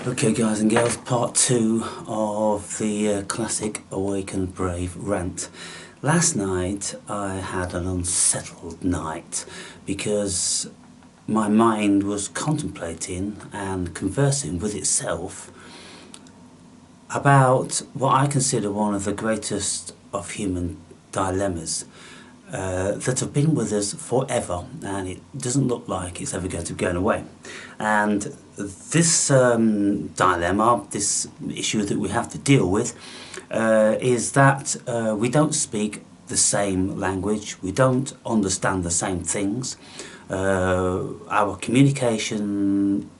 Okay guys and girls, part 2 of the classic Awaken Brave rant. Last night I had an unsettled night because my mind was contemplating and conversing with itself about what I consider one of the greatest of human dilemmas that have been with us forever, and it doesn't look like it's ever going to be going away. And this dilemma, this issue that we have to deal with, is that we don't speak the same language, we don't understand the same things, our communication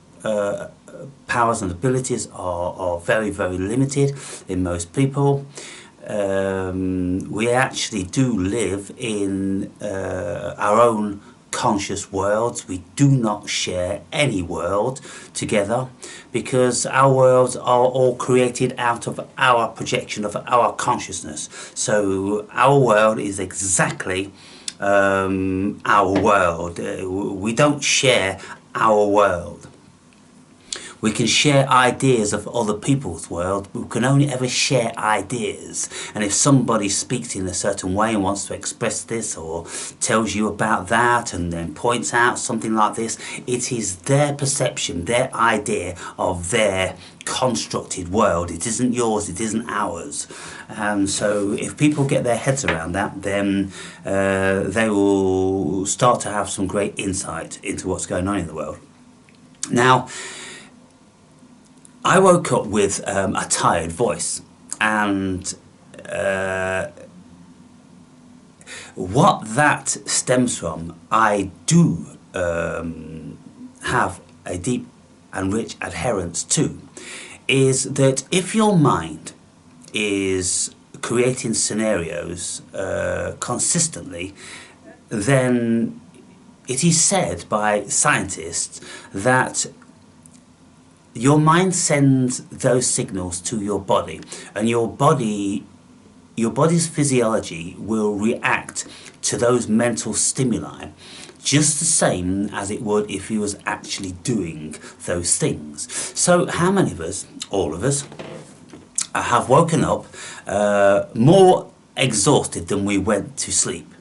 powers and abilities are very, very limited in most people. We actually do live in our own conscious worlds. We do not share any world together because our worlds are all created out of our projection of our consciousness. So our world is exactly our world. We don't share our world. We can share ideas of other people's world, but we can only ever share ideas. And if somebody speaks in a certain way and wants to express this or tells you about that and then points out something like this, it is their perception, their idea of their constructed world. It isn't yours, it isn't ours. And so if people get their heads around that, then they will start to have some great insight into what's going on in the world. Now, I woke up with a tired voice, and what that stems from, I do have a deep and rich adherence to, is that if your mind is creating scenarios consistently, then it is said by scientists that your mind sends those signals to your body, and your body's physiology will react to those mental stimuli just the same as it would if you was actually doing those things. So how many of us, all of us, have woken up more exhausted than we went to sleep?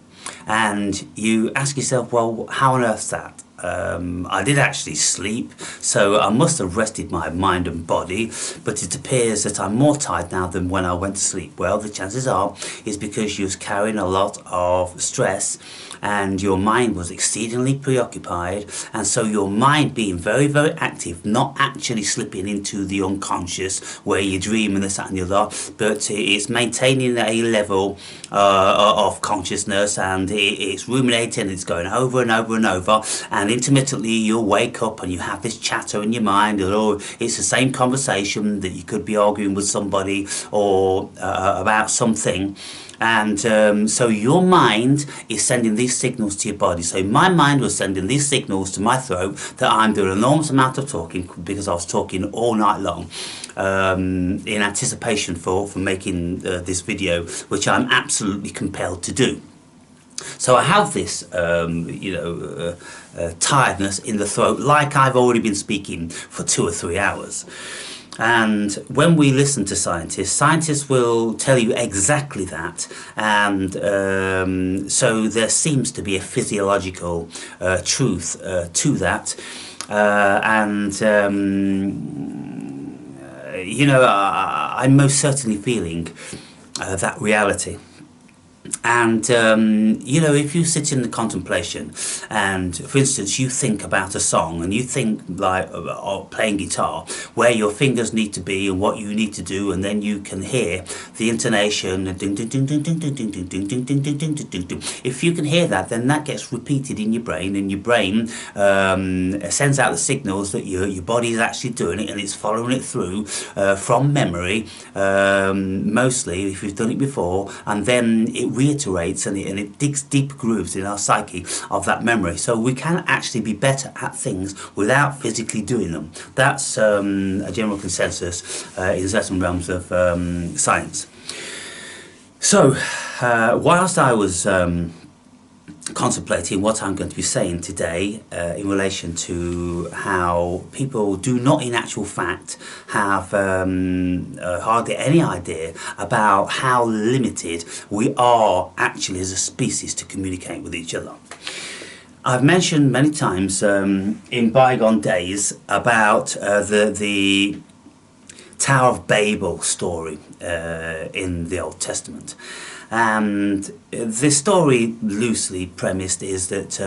And you ask yourself, well, how on earth's that? I did actually sleep, so I must have rested my mind and body, but it appears that I'm more tired now than when I went to sleep. Well, the chances are is because you was carrying a lot of stress and your mind was exceedingly preoccupied, and so your mind being very, very active, not actually slipping into the unconscious where you dream and this, that and the other, but it's maintaining a level of consciousness, and it's ruminating, it's going over and over and over, and intermittently you'll wake up and you have this chatter in your mind, or it's the same conversation that you could be arguing with somebody or about something. And so your mind is sending these signals to your body. So my mind was sending these signals to my throat that I'm doing an enormous amount of talking, because I was talking all night long in anticipation for making this video, which I'm absolutely compelled to do. So I have this, tiredness in the throat, like I've already been speaking for 2 or 3 hours. And when we listen to scientists, scientists will tell you exactly that. And so there seems to be a physiological truth to that. I'm most certainly feeling that reality. And if you sit in the contemplation and, for instance, you think about a song and you think like playing guitar, where your fingers need to be and what you need to do, and then you can hear the intonation, if you can hear that, then that gets repeated in your brain, and your brain sends out the signals that your body is actually doing it, and it's following it through from memory, mostly if you've done it before, and then it reiterates and it digs deep grooves in our psyche of that memory. So we can actually be better at things without physically doing them. That's a general consensus in certain realms of science. So whilst I was contemplating what I'm going to be saying today in relation to how people do not in actual fact have hardly any idea about how limited we are actually as a species to communicate with each other. I've mentioned many times in bygone days about the Tower of Babel story in the Old Testament. And the story, loosely premised, is that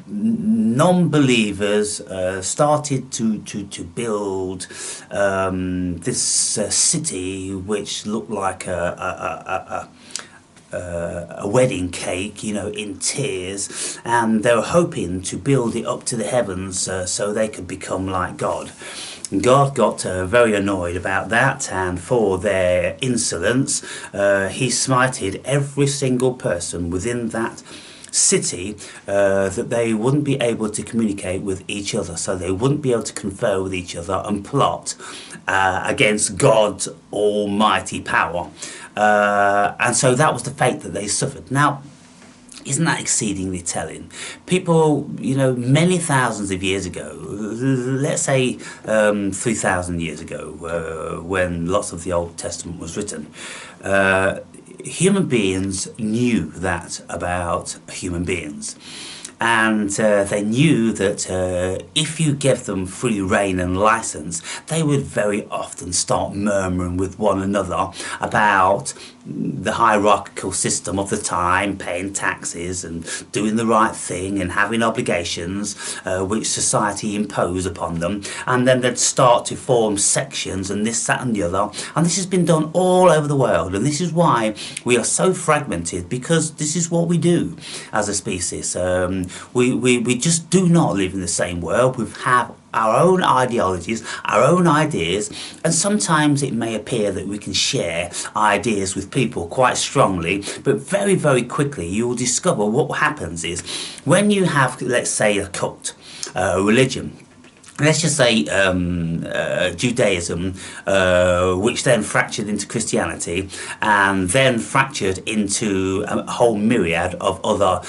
non-believers started to build this city which looked like a wedding cake, you know, in tears, and they were hoping to build it up to the heavens so they could become like God. God got very annoyed about that, and for their insolence he smited every single person within that city that they wouldn't be able to communicate with each other, so they wouldn't be able to confer with each other and plot against God's almighty power. And so that was the fate that they suffered. Now, isn't that exceedingly telling? People, you know, many thousands of years ago, let's say 3,000 years ago, when lots of the Old Testament was written, human beings knew that about human beings. And they knew that if you gave them free rein and license, they would very often start murmuring with one another about the hierarchical system of the time, paying taxes and doing the right thing and having obligations which society imposed upon them. And then they'd start to form sections and this, that and the other. And this has been done all over the world. And this is why we are so fragmented, because this is what we do as a species. We just do not live in the same world. We have our own ideologies, our own ideas, and sometimes it may appear that we can share ideas with people quite strongly, but very, very quickly you will discover what happens is when you have, let's say, a cult, a religion, let's just say Judaism, which then fractured into Christianity, and then fractured into a whole myriad of other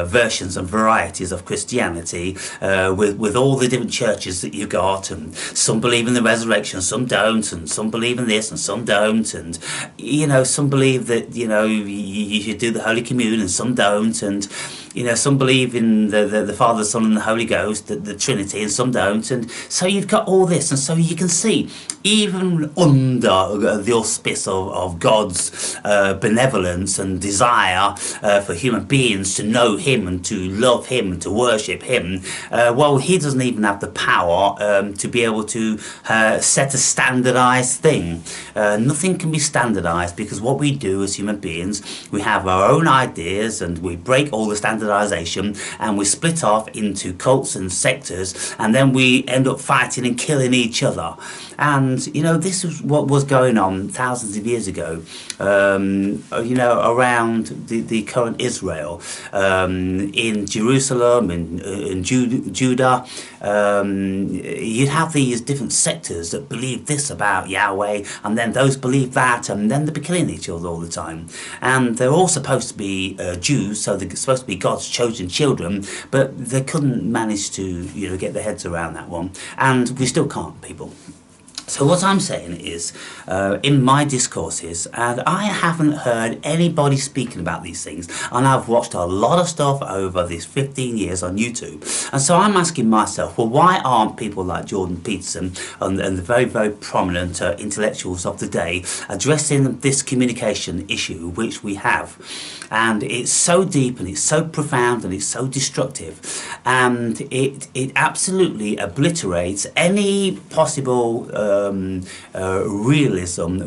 versions and varieties of Christianity, with all the different churches that you got, and some believe in the resurrection, some don't, and some believe in this and some don't, and you know, some believe that, you know, you should do the Holy Communion and some don't, and you know, some believe in the Father, Son and the Holy Ghost, the Trinity, and some don't. And so you've got all this, and so you can see, even under the auspice of God's benevolence and desire for human beings to know Him and to love Him and to worship Him, well, He doesn't even have the power to be able to set a standardized thing. Nothing can be standardized, because what we do as human beings, we have our own ideas and we break all the standardization and we split off into cults and sectors, and then we end up fighting and killing each other. And you know, this is what was going on thousands of years ago, you know, around the current Israel, in Jerusalem, in Judah. You'd have these different sectors that believe this about Yahweh, and then those believe that, and then they'd be killing each other all the time. And they're all supposed to be Jews, so they're supposed to be God's chosen children, but they couldn't manage to, you know, get their heads around that one, and we still can't, people. So what I'm saying is, in my discourses, and I haven't heard anybody speaking about these things, and I've watched a lot of stuff over these 15 years on YouTube, and so I'm asking myself, well, why aren't people like Jordan Peterson and the very, very prominent intellectuals of the day addressing this communication issue which we have? And it's so deep and it's so profound and it's so destructive, and it absolutely obliterates any possible realization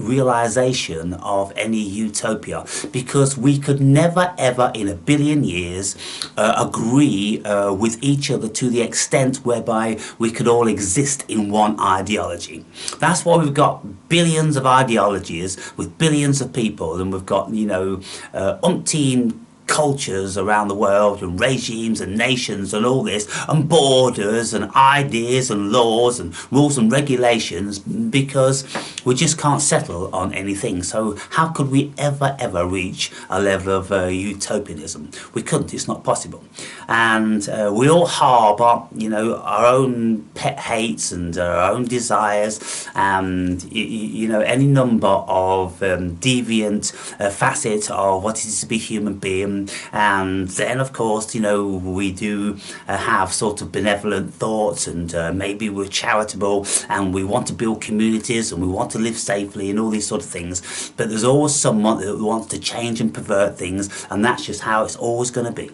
of any utopia, because we could never ever in a billion years agree with each other to the extent whereby we could all exist in one ideology. That's why we've got billions of ideologies with billions of people, and we've got, you know, umpteen cultures around the world and regimes and nations and all this and borders and ideas and laws and rules and regulations, because we just can't settle on anything. So how could we ever reach a level of utopianism? We couldn't. It's not possible. And we all harbour, you know, our own pet hates and our own desires, and you know, any number of deviant facets of what it is to be human being. And then of course, you know, we do have sort of benevolent thoughts, and maybe we're charitable and we want to build communities and we want to live safely and all these sort of things, but there's always someone that wants to change and pervert things, and that's just how it's always going to be.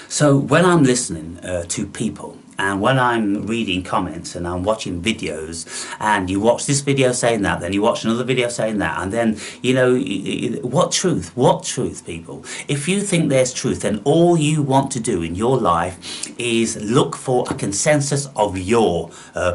So when I'm listening to people, and when I'm reading comments and I'm watching videos, and you watch this video saying that, then you watch another video saying that, and then, you know, what truth? What truth, people? If you think there's truth, then all you want to do in your life is look for a consensus of your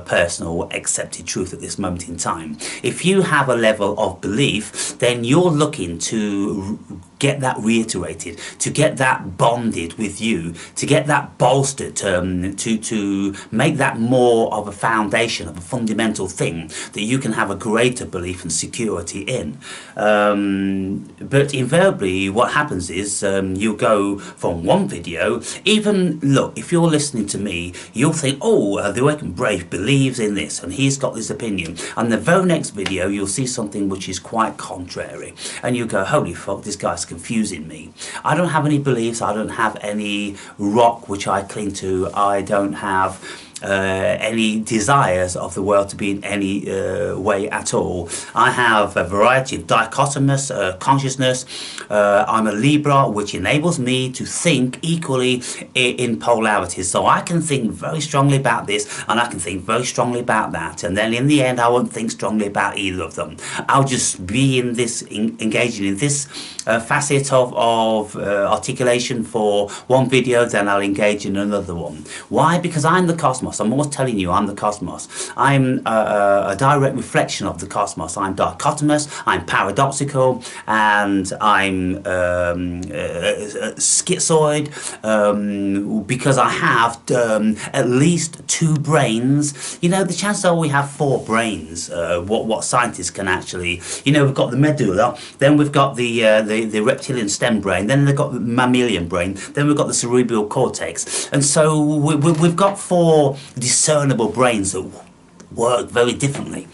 personal accepted truth at this moment in time. If you have a level of belief, then you're looking to get that reiterated, to get that bonded with you, to get that bolstered, to make that more of a foundation, of a fundamental thing that you can have a greater belief and security in. But invariably what happens is you'll go from one video, even, look, if you're listening to me, you'll think, oh, the Awakened Brave believes in this and he's got this opinion, and the very next video you'll see something which is quite contrary, and you go, holy fuck, this guy's confusing me. I don't have any beliefs, I don't have any rock which I cling to, I don't have any desires of the world to be in any way at all. I have a variety of dichotomous consciousness. I'm a Libra, which enables me to think equally in polarities. So I can think very strongly about this and I can think very strongly about that, and then in the end I won't think strongly about either of them. I'll just be in this, engaging in this facet of articulation for one video, then I'll engage in another one. Why? Because I'm the cosmos. I'm always telling you I'm the cosmos. I'm a direct reflection of the cosmos. I'm dichotomous, I'm paradoxical, and I'm schizoid, because I have at least 2 brains. You know, the chances are we have 4 brains, what scientists can actually, you know, we've got the medulla, then we've got the reptilian stem brain, then they've got the mammalian brain, then we've got the cerebral cortex, and so we've got 4 discernible brains that work very differently.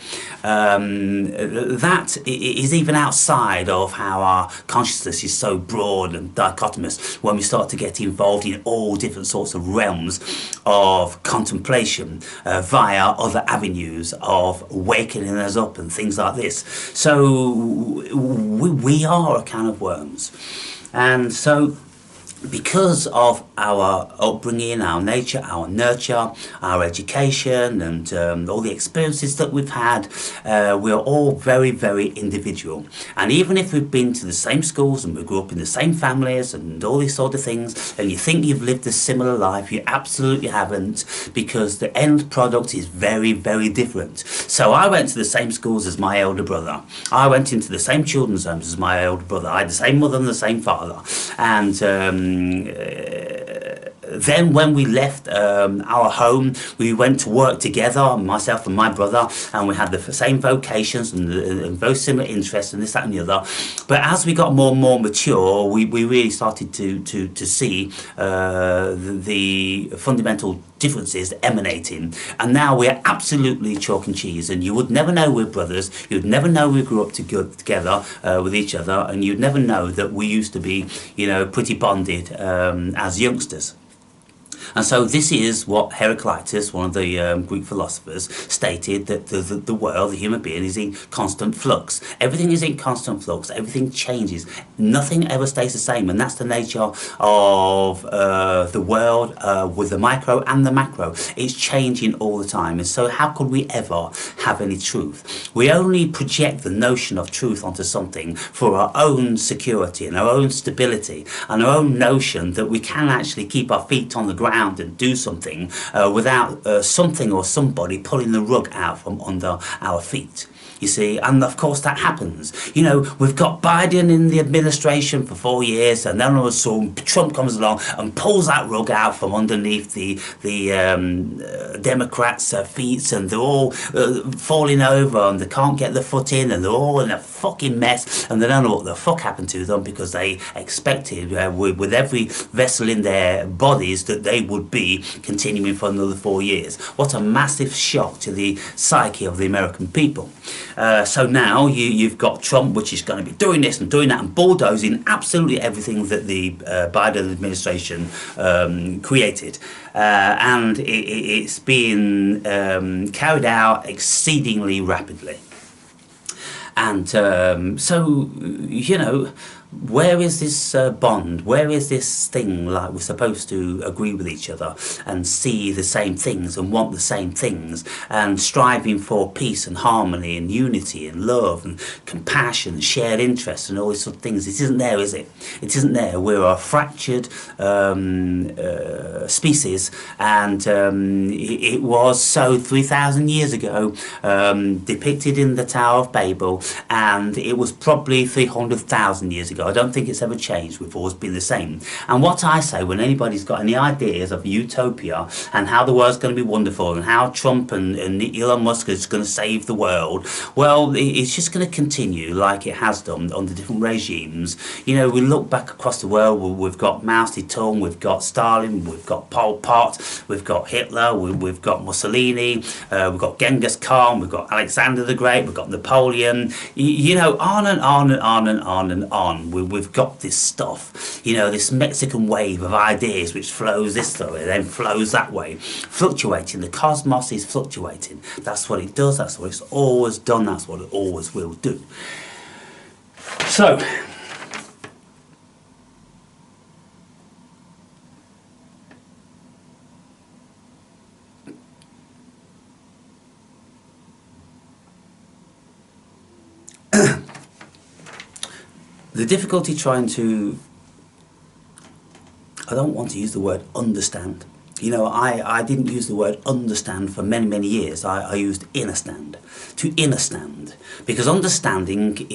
That is even outside of how our consciousness is so broad and dichotomous when we start to get involved in all different sorts of realms of contemplation via other avenues of wakening us up and things like this. So we are a can of worms. And so because of our upbringing, our nature, our nurture, our education, and all the experiences that we've had, we're all very, very individual. And even if we've been to the same schools and we grew up in the same families and all these sort of things, and you think you've lived a similar life, you absolutely haven't, because the end product is very, very different. So I went to the same schools as my elder brother. I went into the same children's homes as my elder brother. I had the same mother and the same father. And then when we left our home, we went to work together, myself and my brother, and we had the same vocations and very similar interests and this, that and the other. But as we got more and more mature, we really started to see the fundamental differences emanating, and now we're absolutely chalk and cheese, and you would never know we're brothers, you'd never know we grew up together with each other, and you'd never know that we used to be, you know, pretty bonded as youngsters. And so this is what Heraclitus, one of the Greek philosophers, stated, that the world, the human being, is in constant flux. Everything is in constant flux, everything changes, nothing ever stays the same, and that's the nature of the world with the micro and the macro. It's changing all the time, and so how could we ever have any truth? We only project the notion of truth onto something for our own security and our own stability and our own notion that we can actually keep our feet on the ground and do something without something or somebody pulling the rug out from under our feet. you see, and of course that happens. You know, we've got Biden in the administration for 4 years, and then all of a sudden Trump comes along and pulls that rug out from underneath the Democrats' feet, and they're all falling over, and they can't get their foot in, and they're all in a fucking mess, and they don't know what the fuck happened to them, because they expected with every vessel in their bodies that they would be continuing for another 4 years. What a massive shock to the psyche of the American people. So now you've got Trump, which is going to be doing this and doing that and bulldozing absolutely everything that the Biden administration created. And it's being carried out exceedingly rapidly. And so, you know, where is this bond? Where is this thing, like we're supposed to agree with each other and see the same things and want the same things and striving for peace and harmony and unity and love and compassion and shared interests and all these sort of things? It isn't there, is it? It isn't there. We're a fractured species, and it was so 3,000 years ago, depicted in the Tower of Babel, and it was probably 300,000 years ago. I don't think it's ever changed. We've always been the same. And what I say when anybody's got any ideas of utopia and how the world's going to be wonderful and how Trump and Elon Musk is going to save the world, well, it's just going to continue like it has done under different regimes. You know, we look back across the world, we've got Mao Zedong, we've got Stalin, we've got Pol Pot, we've got Hitler, we've got Mussolini, we've got Genghis Khan, we've got Alexander the Great, we've got Napoleon, you know, on and on and on and on and on. We've got this stuff, you know, this Mexican wave of ideas which flows this way, then flows that way, fluctuating. The cosmos is fluctuating. That's what it does, that's what it's always done, that's what it always will do. So, the difficulty trying to, I don't want to use the word understand. You know, I didn't use the word understand for many, many years. I used understand, to understand. Because understanding,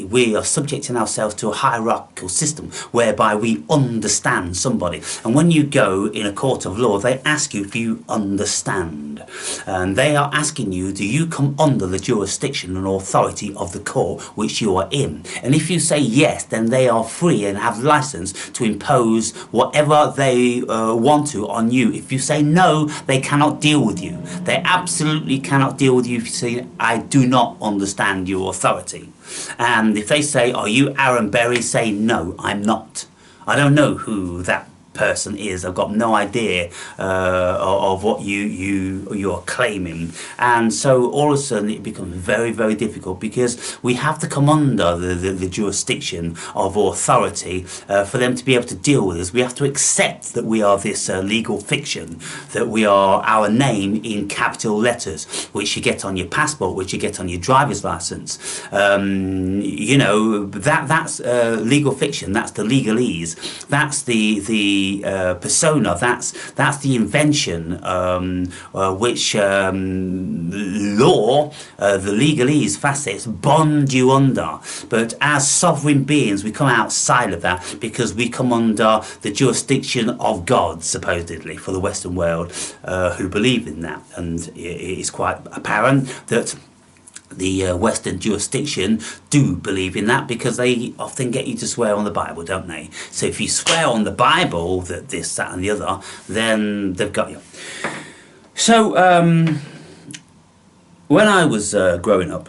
we are subjecting ourselves to a hierarchical system whereby we understand somebody. And when you go in a court of law, they ask you if you understand. And they are asking you, do you come under the jurisdiction and authority of the court which you are in? And if you say yes, then they are free and have license to impose whatever they want to on you. If you say no, they cannot deal with you. They absolutely cannot deal with you if you say, I do not understand your authority. And if they say, are you Aaron Berry, say, no, I'm not. I don't know who that person is. I've got no idea of what you're claiming, and so all of a sudden it becomes very, very difficult, because we have to come under the jurisdiction of authority for them to be able to deal with us. We have to accept that we are this legal fiction, that we are our name in capital letters, which you get on your passport, which you get on your driver's license. You know, that's legal fiction. That's the legalese. That's the persona. That's the invention which law, the legalese facets, bond you under. But as sovereign beings, we come outside of that, because we come under the jurisdiction of God, supposedly, for the Western world, who believe in that. And it's quite apparent that the Western jurisdiction do believe in that, because they often get you to swear on the Bible, don't they? So if you swear on the Bible that this, that and the other, then they've got you. So when I was growing up,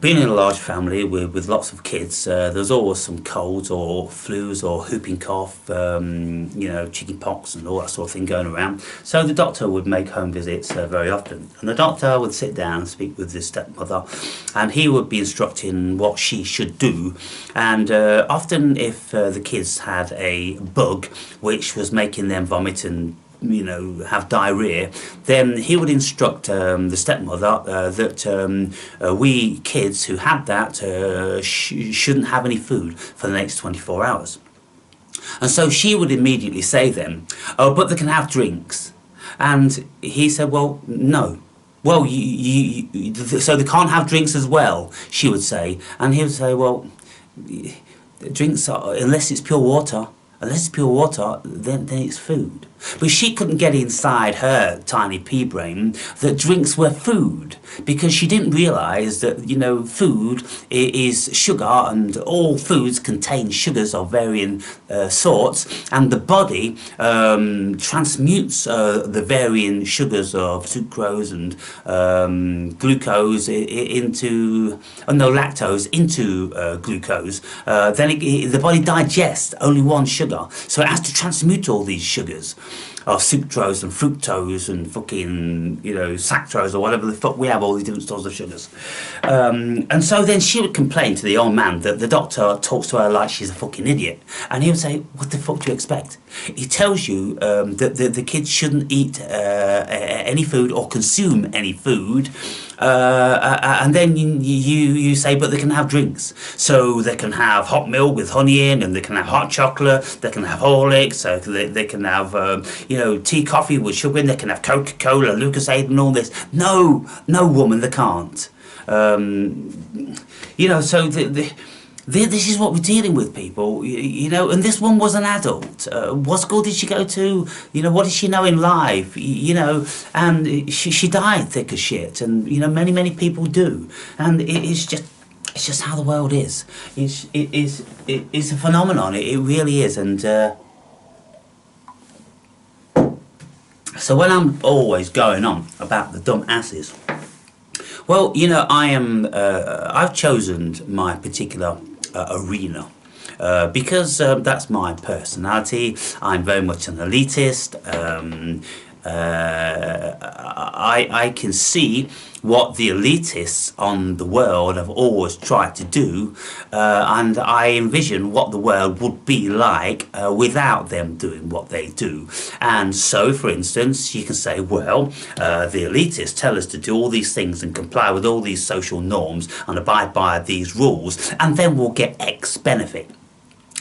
being in a large family with lots of kids, there's always some colds or flus or whooping cough, you know, chicken pox and all that sort of thing going around. So the doctor would make home visits very often. And the doctor would sit down and speak with his stepmother, and he would be instructing what she should do. And often if the kids had a bug which was making them vomit and, you know, have diarrhea, then he would instruct the stepmother that we kids who had that shouldn't have any food for the next 24 hours. And so she would immediately say then, oh, but they can have drinks. And he said, well, no, well, so they can't have drinks as well, she would say. And he would say, well, drinks are, unless it's pure water, then it's food. But she couldn't get inside her tiny pea brain that drinks were food, because she didn't realise that, you know, food is sugar, and all foods contain sugars of varying sorts, and the body transmutes the varying sugars of sucrose and glucose into, lactose into glucose. Then the body digests only one sugar, so it has to transmute all these sugars of sucrose and fructose and fucking, you know, saccharose or whatever the fuck we have, all these different sorts of sugars. And so then she would complain to the old man that the doctor talks to her like she's a fucking idiot. And he would say, what the fuck do you expect? He tells you that the kids shouldn't eat any food or consume any food. And then you say, but they can have drinks. So they can have hot milk with honey in, and they can have hot chocolate, they can have Horlicks, so they can have, you know, tea, coffee with sugar in, they can have Coca-Cola, Lucozade and all this. No, woman, they can't. You know, so this is what we're dealing with, people, you know, and this one was an adult. What school did she go to? You know, what did she know in life? You know, and she died thick as shit, and, you know, many people do. And it's just how the world is. It's a phenomenon, it really is. And so when I'm always going on about the dumb asses, well, you know, I've chosen my particular arena because that's my personality. I'm very much an elitist. I can see what the elitists on the world have always tried to do, and I envision what the world would be like without them doing what they do. And so, for instance, you can say, well, the elitists tell us to do all these things and comply with all these social norms and abide by these rules, and then we'll get X benefit.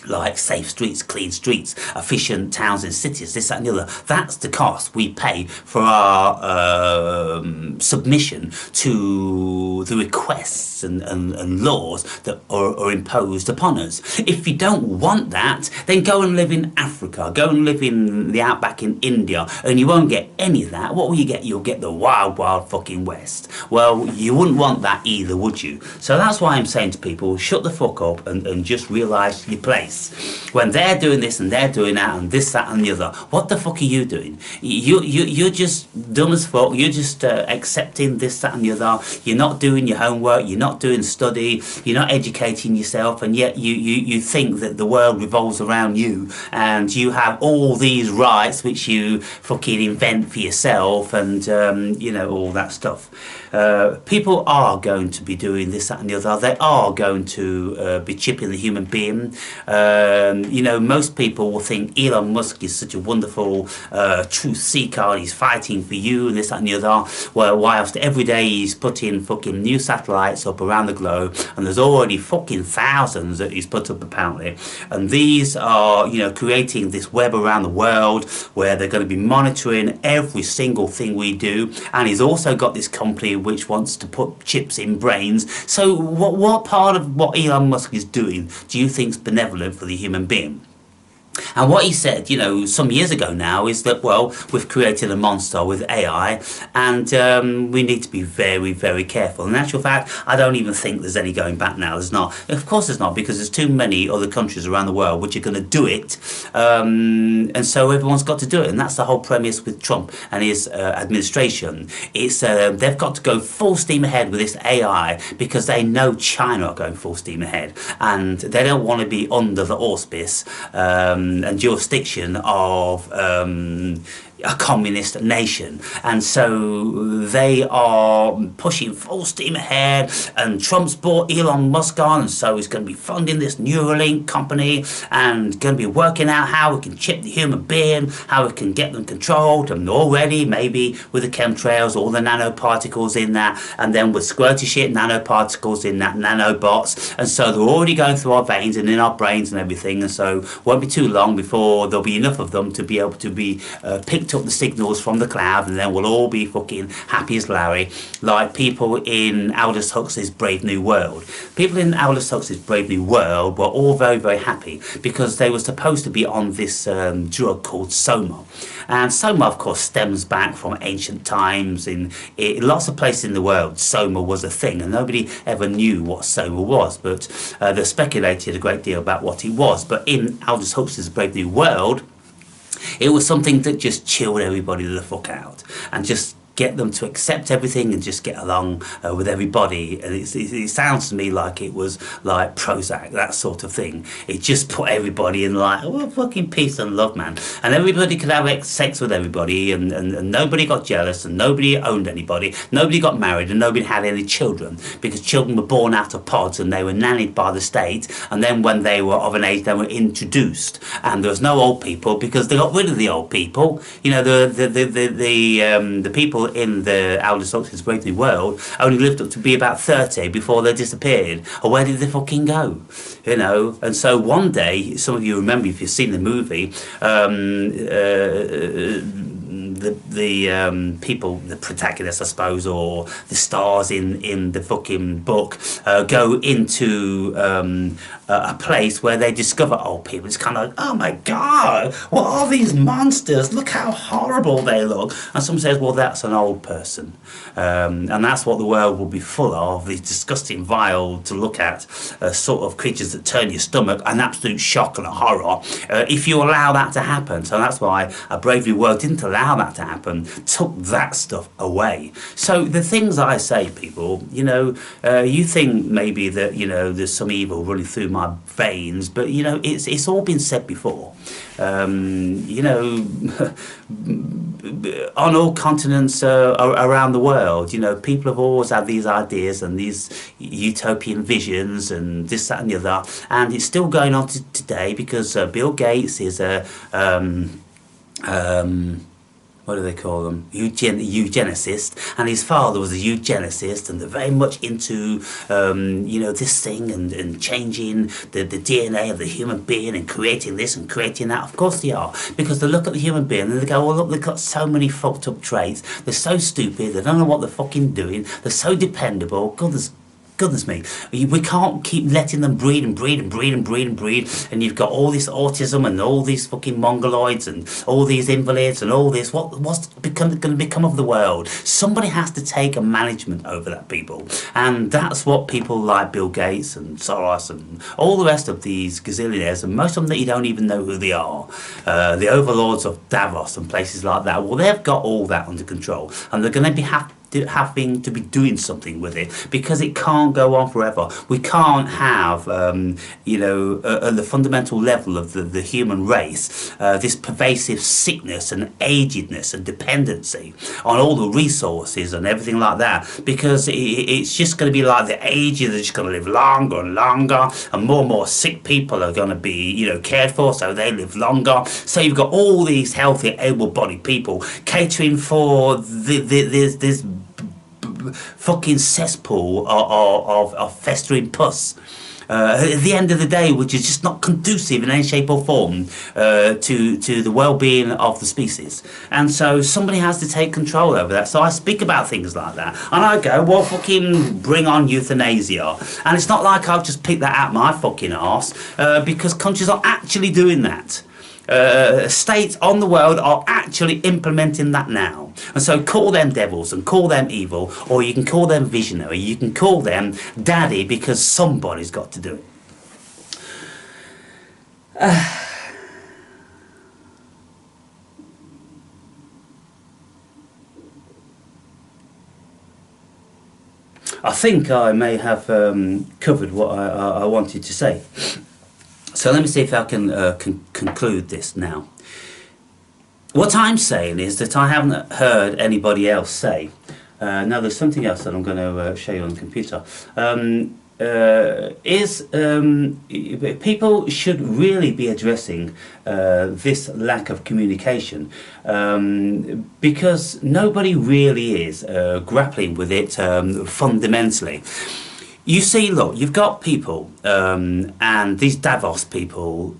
Like safe streets, clean streets, efficient towns and cities, this, that and the other. That's the cost we pay for our submission to the requests and laws that are imposed upon us. If you don't want that, then go and live in Africa, go and live in the outback in India, and you won't get any of that. What will you get? You'll get the wild fucking West. Well, you wouldn't want that either, would you? So that's why I'm saying to people, shut the fuck up and just realise your place. When they're doing this and they're doing that and this, that and the other, what the fuck are you doing? You're just dumb as fuck. You're just accepting this, that and the other. You're not doing your homework. You're not doing study. You're not educating yourself, and yet you think that the world revolves around you, and you have all these rights which you fucking invent for yourself, and you know, all that stuff. People are going to be doing this, that and the other. They are going to be chipping the human being. You know, most people will think Elon Musk is such a wonderful truth seeker, and he's fighting for you and this, that and the other, well, whilst every day he's putting fucking new satellites up around the globe, and there's already fucking thousands that he's put up apparently, and these are, you know, creating this web around the world where they're going to be monitoring every single thing we do. And he's also got this company which wants to put chips in brains. So what part of what Elon Musk is doing do you think is benevolent for the human being? And what he said, you know, some years ago now is that, well, we've created a monster with AI, and we need to be very careful. In actual fact, I don't even think there's any going back now. There's not. Of course there's not, because there's too many other countries around the world which are going to do it, and so everyone's got to do it. And that's the whole premise with Trump and his administration. It's they've got to go full steam ahead with this AI because they know China are going full steam ahead, and they don't want to be under the auspice and jurisdiction of a communist nation. And so they are pushing full steam ahead, and Trump's brought Elon Musk on, and so he's going to be funding this Neuralink company and going to be working out how we can chip the human being, how we can get them controlled, and already maybe with the chemtrails, all the nanoparticles in that, and then with squirty shit nanoparticles in that, nanobots, and so they're already going through our veins and in our brains and everything, and so won't be too long before there'll be enough of them to be able to be picked picked up the signals from the cloud, and then we'll all be fucking happy as Larry, like people in Aldous Huxley's Brave New World. People in Aldous Huxley's Brave New World were all very, very happy because they were supposed to be on this drug called Soma. And Soma, of course, stems back from ancient times. In lots of places in the world, Soma was a thing, and nobody ever knew what Soma was, but they speculated a great deal about what it was. But in Aldous Huxley's Brave New World, it was something that just chilled everybody the fuck out and just get them to accept everything and just get along with everybody. And it sounds to me like it was like Prozac, that sort of thing. It just put everybody in like, oh, fucking peace and love, man. And everybody could have sex with everybody, and nobody got jealous, and nobody owned anybody, nobody got married, and nobody had any children, because children were born out of pods and they were nannied by the state, and then when they were of an age they were introduced, and there was no old people because they got rid of the old people. You know, the people in the Aldous Huxley's Brave New World only lived up to be about 30 before they disappeared. Or where did they fucking go? You know, and so one day, some of you remember if you've seen the movie, the people, the protagonists, I suppose, or the stars in the fucking book, go into a place where they discover old people. It's kind of like, oh my god, what are these monsters? Look how horrible they look. And someone says, well, that's an old person. And that's what the world will be full of, these disgusting, vile to look at sort of creatures that turn your stomach, an absolute shock and a horror, if you allow that to happen. So that's why A Brave New World didn't allow that to happen, took that stuff away. So the things I say, people, you know, you think maybe that, you know, there's some evil running through my veins, but, you know, it's all been said before. You know, on all continents around the world, you know, people have always had these ideas and these utopian visions and this, that and the other, and it's still going on today because Bill Gates is a what do they call them? Eugenicist, and his father was a eugenicist, and they're very much into, you know, this thing and changing the DNA of the human being and creating this and creating that. Of course they are, because they look at the human being and they go, well, look, they've got so many fucked up traits. They're so stupid. They don't know what they're fucking doing. They're so dependable. Goodness me, we can't keep letting them breed and breed and breed and breed and breed, and you've got all this autism and all these fucking mongoloids and all these invalids and all this. What's going to become of the world? Somebody has to take a management over that, people, and that's what people like Bill Gates and Soros and all the rest of these gazillionaires, and most of them that you don't even know who they are, the overlords of Davos and places like that. Well, they've got all that under control, and they're going to be having to be doing something with it, because it can't go on forever. We can't have, you know, at the fundamental level of the human race, this pervasive sickness and agedness and dependency on all the resources and everything like that, because it's just going to be like the aged are just going to live longer and longer, and more sick people are going to be, you know, cared for, so they live longer. So you've got all these healthy, able-bodied people catering for this fucking cesspool of festering pus. At the end of the day, which is just not conducive in any shape or form to the well-being of the species. And so somebody has to take control over that. So I speak about things like that, and I go, well, fucking bring on euthanasia. And it's not like I've just picked that out my fucking arse, because countries are actually doing that. States on the world are actually implementing that now. And so call them devils and call them evil, or you can call them visionary, you can call them daddy, because somebody's got to do it. I think I may have covered what I wanted to say. So let me see if I can conclude this now. What I'm saying is that I haven't heard anybody else say. Now there's something else that I'm going to show you on the computer. People should really be addressing this lack of communication, because nobody really is grappling with it fundamentally. You see, look, you've got people, and these Davos people,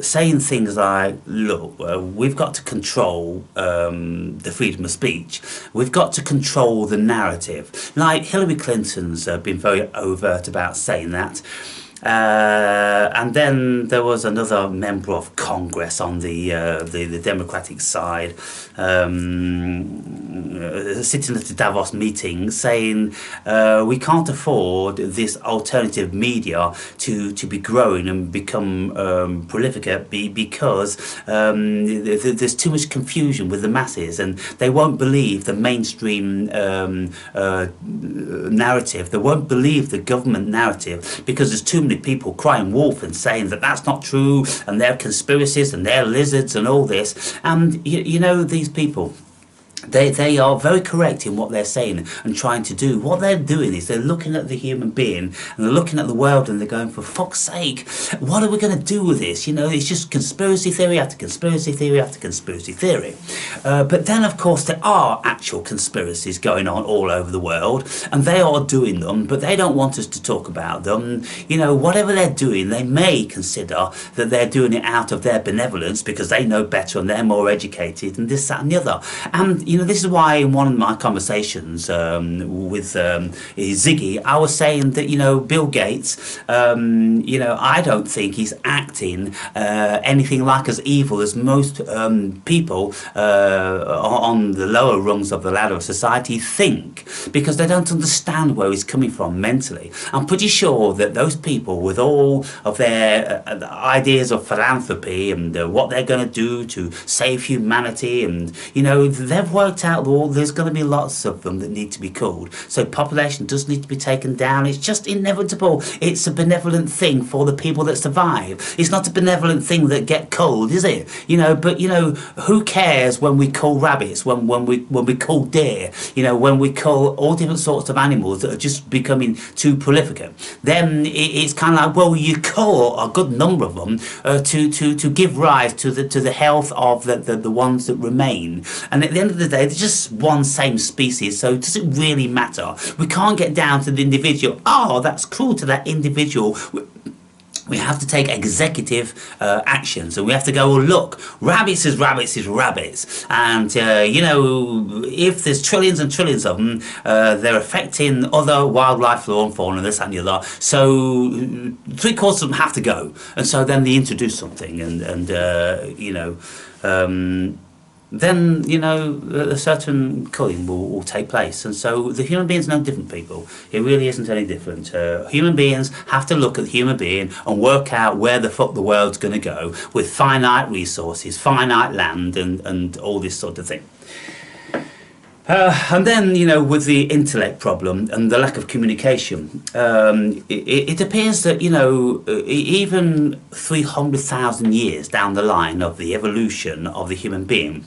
saying things like, look, we've got to control the freedom of speech. We've got to control the narrative. Like Hillary Clinton's been very overt about saying that. And then there was another member of Congress on the Democratic side, sitting at the Davos meeting saying we can't afford this alternative media to be growing and become prolific because there's too much confusion with the masses, and they won't believe the mainstream narrative. They won't believe the government narrative because there's too many people crying wolf and saying that that's not true, and they're conspiracies and they're lizards and all this. And you know, these people, they are very correct in what they're saying and trying to do. What they're doing is they're looking at the human being and they're looking at the world and they're going, for fuck's sake, what are we going to do with this? You know, it's just conspiracy theory after conspiracy theory after conspiracy theory. But then, of course, there are actual conspiracies going on all over the world, and they are doing them, but they don't want us to talk about them. You know, whatever they're doing, they may consider that they're doing it out of their benevolence because they know better and they're more educated and this, that and the other. And, you know, this is why in one of my conversations with Ziggy, I was saying that, you know, Bill Gates, you know, I don't think he's acting anything like as evil as most people on the lower rungs of the ladder of society think, because they don't understand where he's coming from mentally. I'm pretty sure that those people, with all of their ideas of philanthropy and what they're going to do to save humanity, and, you know, they've worked out there's going to be lots of them that need to be culled. So population does need to be taken down. It's just inevitable. It's a benevolent thing for the people that survive. It's not a benevolent thing that get culled, is it? You know, but, you know, who cares when we cull rabbits, when we cull deer, you know, when we cull all different sorts of animals that are just becoming too prolific? Then it's kind of like, well, you cull a good number of them to give rise to the health of the ones that remain. And at the end of the day, they're just one same species, so does it really matter? We can't get down to the individual. Oh, that's cruel to that individual. We have to take executive actions, and we have to go, well, look, rabbits is rabbits, and you know, if there's trillions and trillions of them, they're affecting other wildlife, flora and fauna, this and the other, so 3/4 of them have to go. And so then they introduce something, and you know, then, you know, a certain culling will take place. And so the human being's no different, people. It really isn't any different. Human beings have to look at the human being and work out where the fuck the world's going to go with finite resources, finite land, and all this sort of thing. And then, you know, with the intellect problem and the lack of communication, it appears that, you know, even 300,000 years down the line of the evolution of the human being,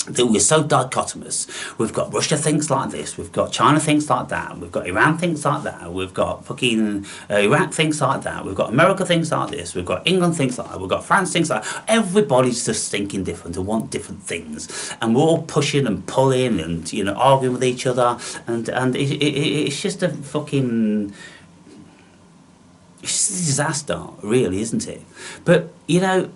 that we're so dichotomous. We've got Russia thinks like this, we've got China thinks like that, we've got Iran thinks like that, we've got fucking Iraq thinks like that, we've got America thinks like this, we've got England thinks like that, we've got France thinks like that. Everybody's just thinking different and want different things, and we're all pushing and pulling and, you know, arguing with each other, and it's just a fucking... it's a disaster, really, isn't it? But, you know,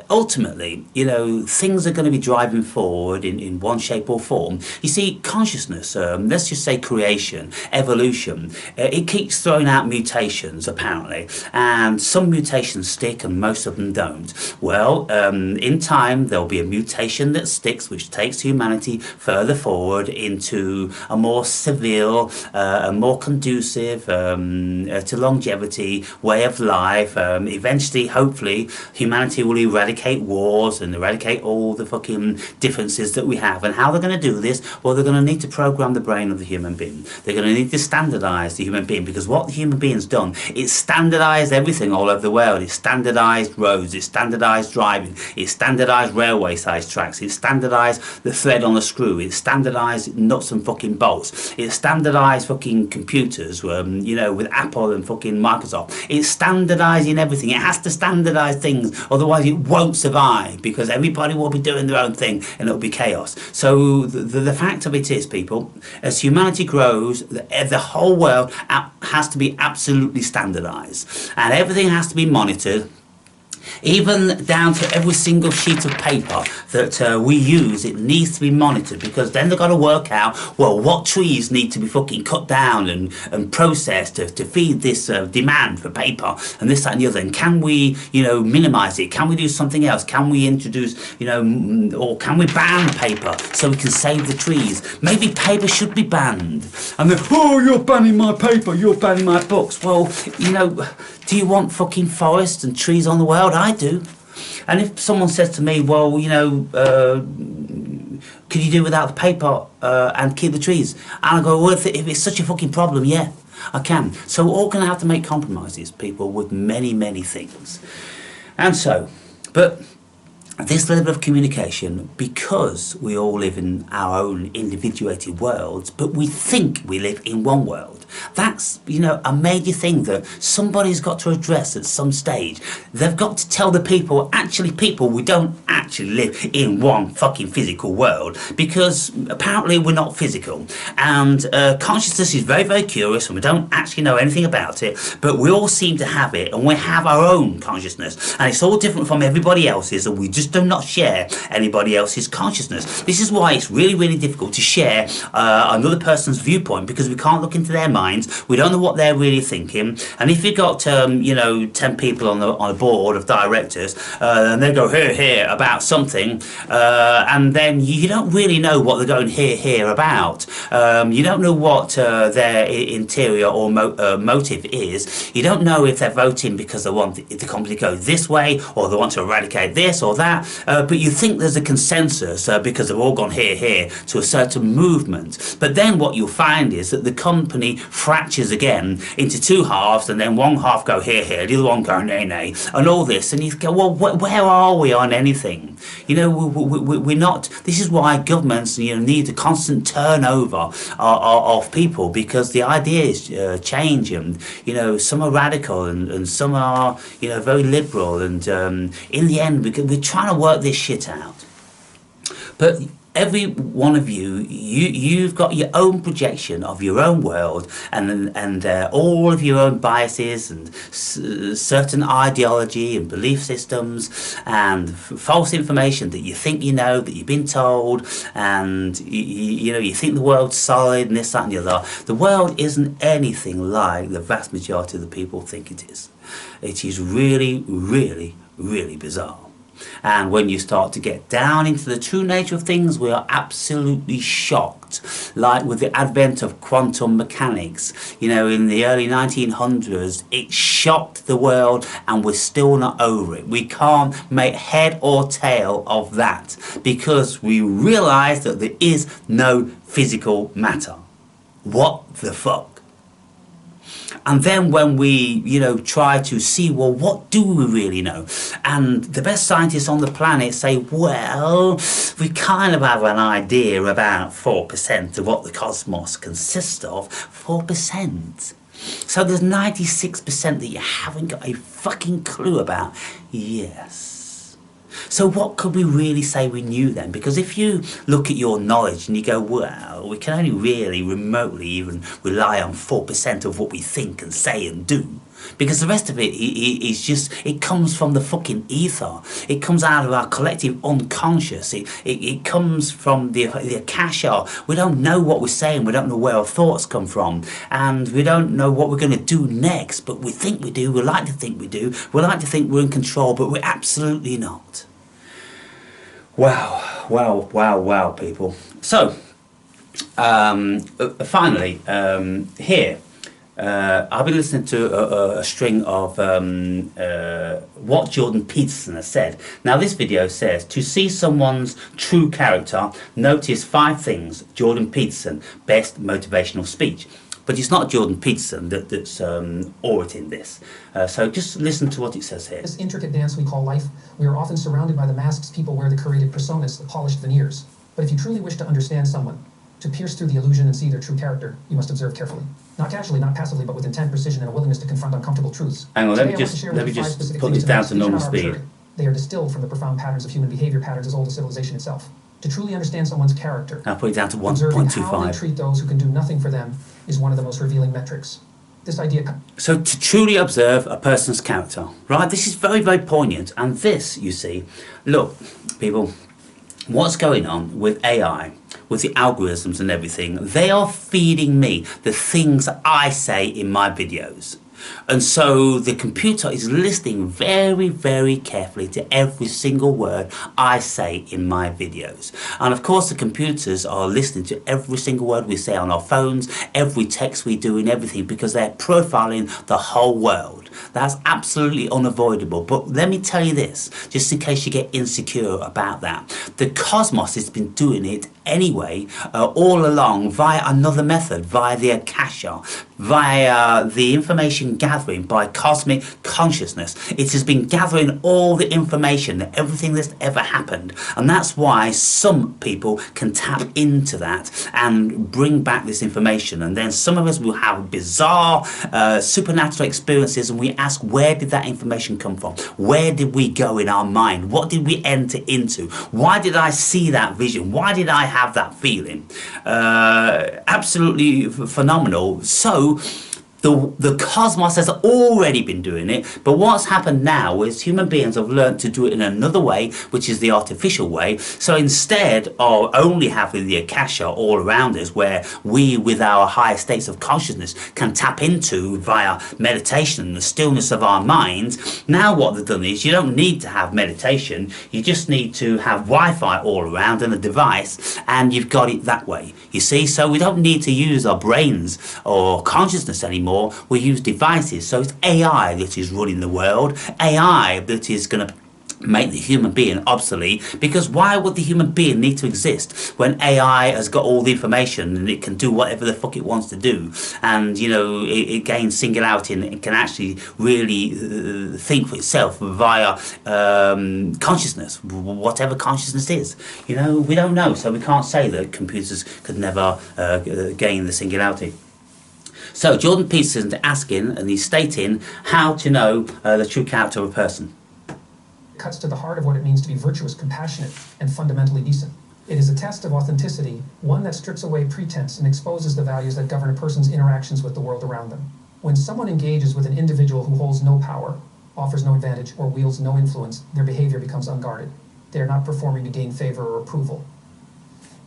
ultimately, you know, things are going to be driving forward in one shape or form. You see, consciousness, let's just say creation, evolution, it keeps throwing out mutations, apparently, and some mutations stick and most of them don't. Well, in time, there'll be a mutation that sticks, which takes humanity further forward into a more civil, a more conducive to longevity way of life. Eventually, hopefully, humanity will eradicate wars and eradicate all the fucking differences that we have. And how they're going to do this? Well, they're going to need to program the brain of the human being. They're going to need to standardize the human being, because what the human being's done, it's standardized everything all over the world. It's standardized roads, it's standardized driving, it's standardized railway size tracks, it's standardized the thread on a screw, it's standardized nuts and fucking bolts, it's standardized fucking computers, you know, with Apple and fucking Microsoft. It's standardising everything. It has to standardise things, otherwise it won't survive, because everybody will be doing their own thing and it'll be chaos. So the fact of it is, people, as humanity grows, the whole world has to be absolutely standardised, and everything has to be monitored. Even down to every single sheet of paper that we use, it needs to be monitored, because then they've got to work out, well, what trees need to be fucking cut down and processed to feed this demand for paper and this, that and the other. And can we, you know, minimise it? Can we do something else? Can we introduce, you know, or can we ban paper so we can save the trees? Maybe paper should be banned. And then, oh, you're banning my paper, you're banning my books. Well, you know, do you want fucking forests and trees on the world? I do. And if someone says to me, well, you know, could you do without the paper and keep the trees? And I go, well, if it's such a fucking problem, yeah, I can. So we're all going to have to make compromises, people, with many, many things. And so, but this level of communication, because we all live in our own individuated worlds, but we think we live in one world. That's, you know, a major thing that somebody's got to address at some stage. They've got to tell the people, actually, people, we don't actually live in one fucking physical world, because apparently we're not physical. And consciousness is very, very curious, and we don't actually know anything about it, but we all seem to have it, and we have our own consciousness. And it's all different from everybody else's, and we just do not share anybody else's consciousness. This is why it's really, really difficult to share another person's viewpoint, because we can't look into their minds. We don't know what they're really thinking. And if you've got, you know, 10 people on a board of directors, and they go here about something, and then you don't really know what they're going here about. You don't know what their interior or motive is. You don't know if they're voting because they want the company to go this way, or they want to eradicate this or that. But you think there's a consensus because they've all gone here to a certain movement. But then what you'll find is that the company fractures again into two halves, and then one half go here, the other one go nay, and all this. And you go, well, where are we on anything? You know, we're not. This is why governments, you know, need a constant turnover of people, because the ideas change, and you know, some are radical and some are, you know, very liberal, and in the end we're trying to work this shit out. But every one of you've got your own projection of your own world, and all of your own biases and certain ideology and belief systems and false information that you think you know, that you've been told, and you know, you think the world's solid and this, that and the other. The world isn't anything like the vast majority of the people think it is. It is really, really, really bizarre. And when you start to get down into the true nature of things, we are absolutely shocked. Like with the advent of quantum mechanics, you know, in the early 1900s, it shocked the world, and we're still not over it. We can't make head or tail of that, because we realise that there is no physical matter. What the fuck? And then when we, you know, try to see, well, what do we really know? And the best scientists on the planet say, well, we kind of have an idea about 4% of what the cosmos consists of. 4%. So there's 96% that you haven't got a fucking clue about. Yes. So what could we really say we knew then? Because if you look at your knowledge and you go, well, we can only really remotely even rely on 4% of what we think and say and do. Because the rest of it is just, it comes from the fucking ether. It comes out of our collective unconscious. It comes from the akasha. We don't know what we're saying. We don't know where our thoughts come from. And we don't know what we're going to do next. But we think we do. We like to think we do. We like to think we're in control. But we're absolutely not. Wow, wow, wow, wow, people. So, finally, here, I've been listening to a string of what Jordan Peterson has said. Now, this video says, to see someone's true character, notice 5 things. Jordan Peterson, best motivational speech. But it's not Jordan Peterson that's orating this. So just listen to what it says here. This intricate dance we call life, we are often surrounded by the masks people wear, the curated personas, the polished veneers. But if you truly wish to understand someone, To pierce through the illusion and see their true character, you must observe carefully. Not casually, not passively, but with intent, precision, and a willingness to confront uncomfortable truths. Hang on, Today, let me just put this down to normal speed. They are distilled from the profound patterns of human behavior, patterns as old as civilization itself. To truly understand someone's character, I'll put it down to observing 1.25. how they treat those who can do nothing for them is one of the most revealing metrics. This idea... So to truly observe a person's character, right? This is very, very poignant. And this, you see, look, people, what's going on with AI, with the algorithms and everything, they are feeding me the things I say in my videos. And so the computer is listening very, very carefully to every single word I say in my videos. And of course the computers are listening to every single word we say on our phones, every text we do and everything, because they're profiling the whole world. That's absolutely unavoidable. But let me tell you this, just in case you get insecure about that. The cosmos has been doing it anyway, all along, via another method, via the Akasha, via the information gathering by cosmic consciousness. It has been gathering all the information, everything that's ever happened. And that's why some people can tap into that and bring back this information. And then some of us will have bizarre supernatural experiences, and we ask, where did that information come from? Where did we go in our mind? What did we enter into? Why did I see that vision? Why did I have that feeling? Absolutely phenomenal. So the cosmos has already been doing it, but what's happened now is human beings have learned to do it in another way, which is the artificial way. So instead of only having the Akasha all around us, where we with our higher states of consciousness can tap into via meditation and the stillness of our minds, now what they've done is you don't need to have meditation, you just need to have Wi-Fi all around and a device, and you've got it that way, you see. So we don't need to use our brains or consciousness anymore. We use devices. So it's AI that is running the world, AI that is going to make the human being obsolete, because why would the human being need to exist when AI has got all the information and it can do whatever the fuck it wants to do, and you know it gains singularity and it can actually really think for itself via consciousness, whatever consciousness is. You know, we don't know, so we can't say that computers could never gain the singularity. So Jordan Peterson's asking, and he's stating, how to know the true character of a person. Cuts to the heart of what it means to be virtuous, compassionate, and fundamentally decent. It is a test of authenticity, one that strips away pretense and exposes the values that govern a person's interactions with the world around them. When someone engages with an individual who holds no power, offers no advantage, or wields no influence, their behavior becomes unguarded. They are not performing to gain favor or approval.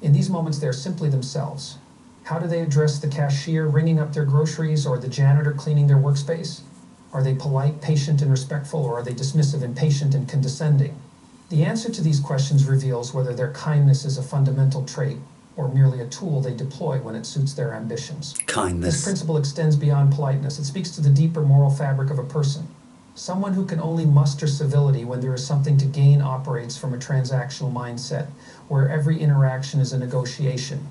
In these moments, they are simply themselves. How do they address the cashier ringing up their groceries or the janitor cleaning their workspace? Are they polite, patient, and respectful, or are they dismissive, impatient, and condescending? The answer to these questions reveals whether their kindness is a fundamental trait or merely a tool they deploy when it suits their ambitions. Kindness. This principle extends beyond politeness. It speaks to the deeper moral fabric of a person. Someone who can only muster civility when there is something to gain operates from a transactional mindset, where every interaction is a negotiation.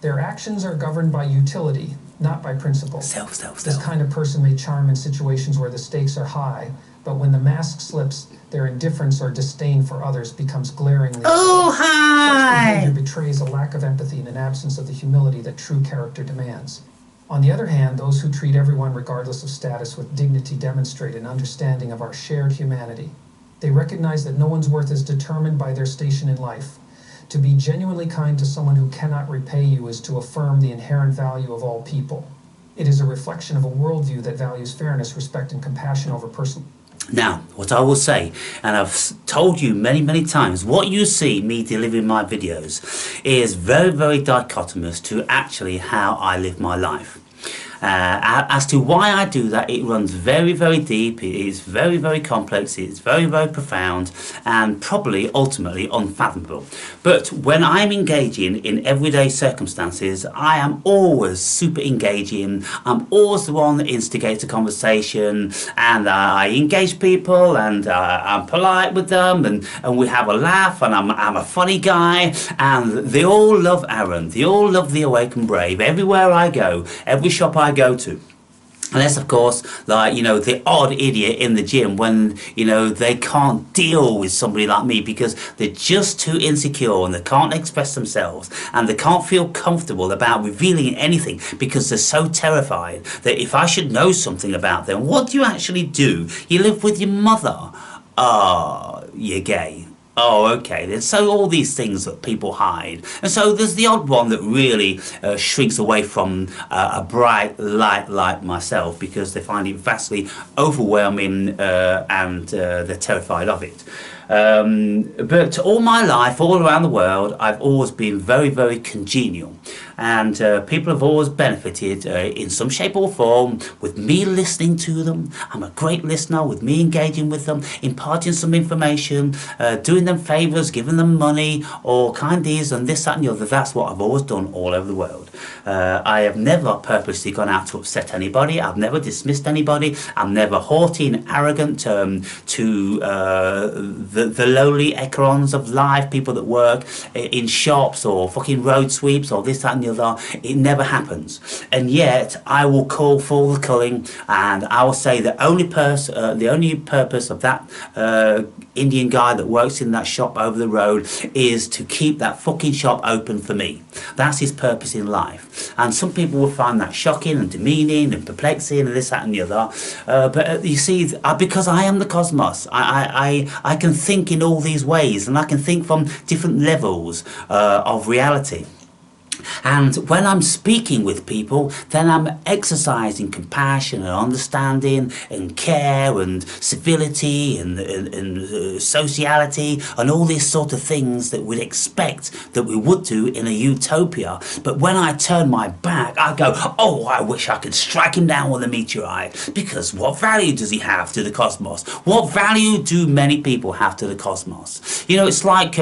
Their actions are governed by utility, not by principle. This kind of person may charm in situations where the stakes are high, but when the mask slips, their indifference or disdain for others becomes glaringly obvious. Such behavior betrays a lack of empathy and an absence of the humility that true character demands. On the other hand, those who treat everyone regardless of status with dignity demonstrate an understanding of our shared humanity. They recognize that no one's worth is determined by their station in life. To be genuinely kind to someone who cannot repay you is to affirm the inherent value of all people. It is a reflection of a worldview that values fairness, respect, and compassion over personal. Now, what I will say, and I've told you many, many times, what you see me delivering my videos is very, very dichotomous to actually how I live my life. As to why I do that, it runs very, very deep, it is very, very complex, it's very, very profound, and probably ultimately unfathomable. But when I'm engaging in everyday circumstances, I am always super engaging. I'm always the one that instigates a conversation, and I engage people, and I'm polite with them, and we have a laugh, and I'm a funny guy, and they all love Aaron, they all love the Awakened Brave, everywhere I go, every shop I go to. Unless, of course, like, the odd idiot in the gym when, they can't deal with somebody like me because they're just too insecure and they can't express themselves and they can't feel comfortable about revealing anything because they're so terrified that if I should know something about them, what do you actually do? You live with your mother. You're gay. Oh, okay. Then so all these things that people hide, and so there's the odd one that really shrinks away from a bright light like myself because they find it vastly overwhelming and they're terrified of it. But all my life, all around the world, I've always been very, very congenial. And people have always benefited in some shape or form with me listening to them. I'm a great listener, with me engaging with them, imparting some information, doing them favours, giving them money, all kindies and this, that and the other. That's what I've always done all over the world. I have never purposely gone out to upset anybody. I've never dismissed anybody. I'm never haughty and arrogant to the lowly echelons of life, people that work in shops or fucking road sweeps or this, that and the other. It never happens. And yet I will call for the culling, and I will say the only purpose of that Indian guy that works in that shop over the road is to keep that fucking shop open for me. That's his purpose in life. And some people will find that shocking and demeaning and perplexing and this, that and the other. But you see, because I am the cosmos, I can think in all these ways, and I can think from different levels of reality. And when I'm speaking with people, then I'm exercising compassion and understanding and care and civility and sociality and all these sort of things that we'd expect that we would do in a utopia. But when I turn my back, I go, oh, I wish I could strike him down with a meteorite, because what value does he have to the cosmos? What value do many people have to the cosmos? It's like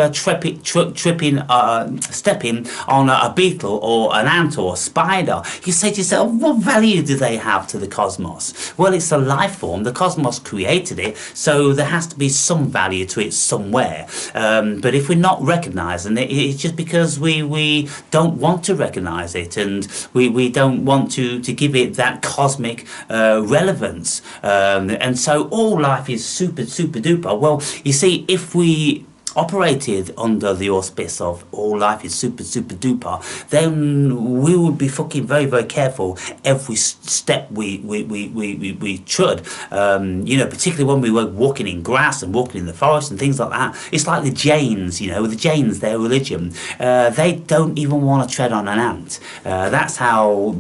stepping on a beetle or an ant or a spider. You say to yourself, what value do they have to the cosmos? Well, it's a life form. The cosmos created it, so there has to be some value to it somewhere. But if we're not recognising it, it's just because we don't want to recognise it, and we don't want to give it that cosmic relevance. And so all life is super, super duper. Well, you see, if we operated under the auspice of all life is super, super duper, then we would be fucking very, very careful every step we trod. Particularly when we were walking in grass and walking in the forest and things like that. It's like the Jains, the Jains, their religion. They don't even want to tread on an ant. That's how,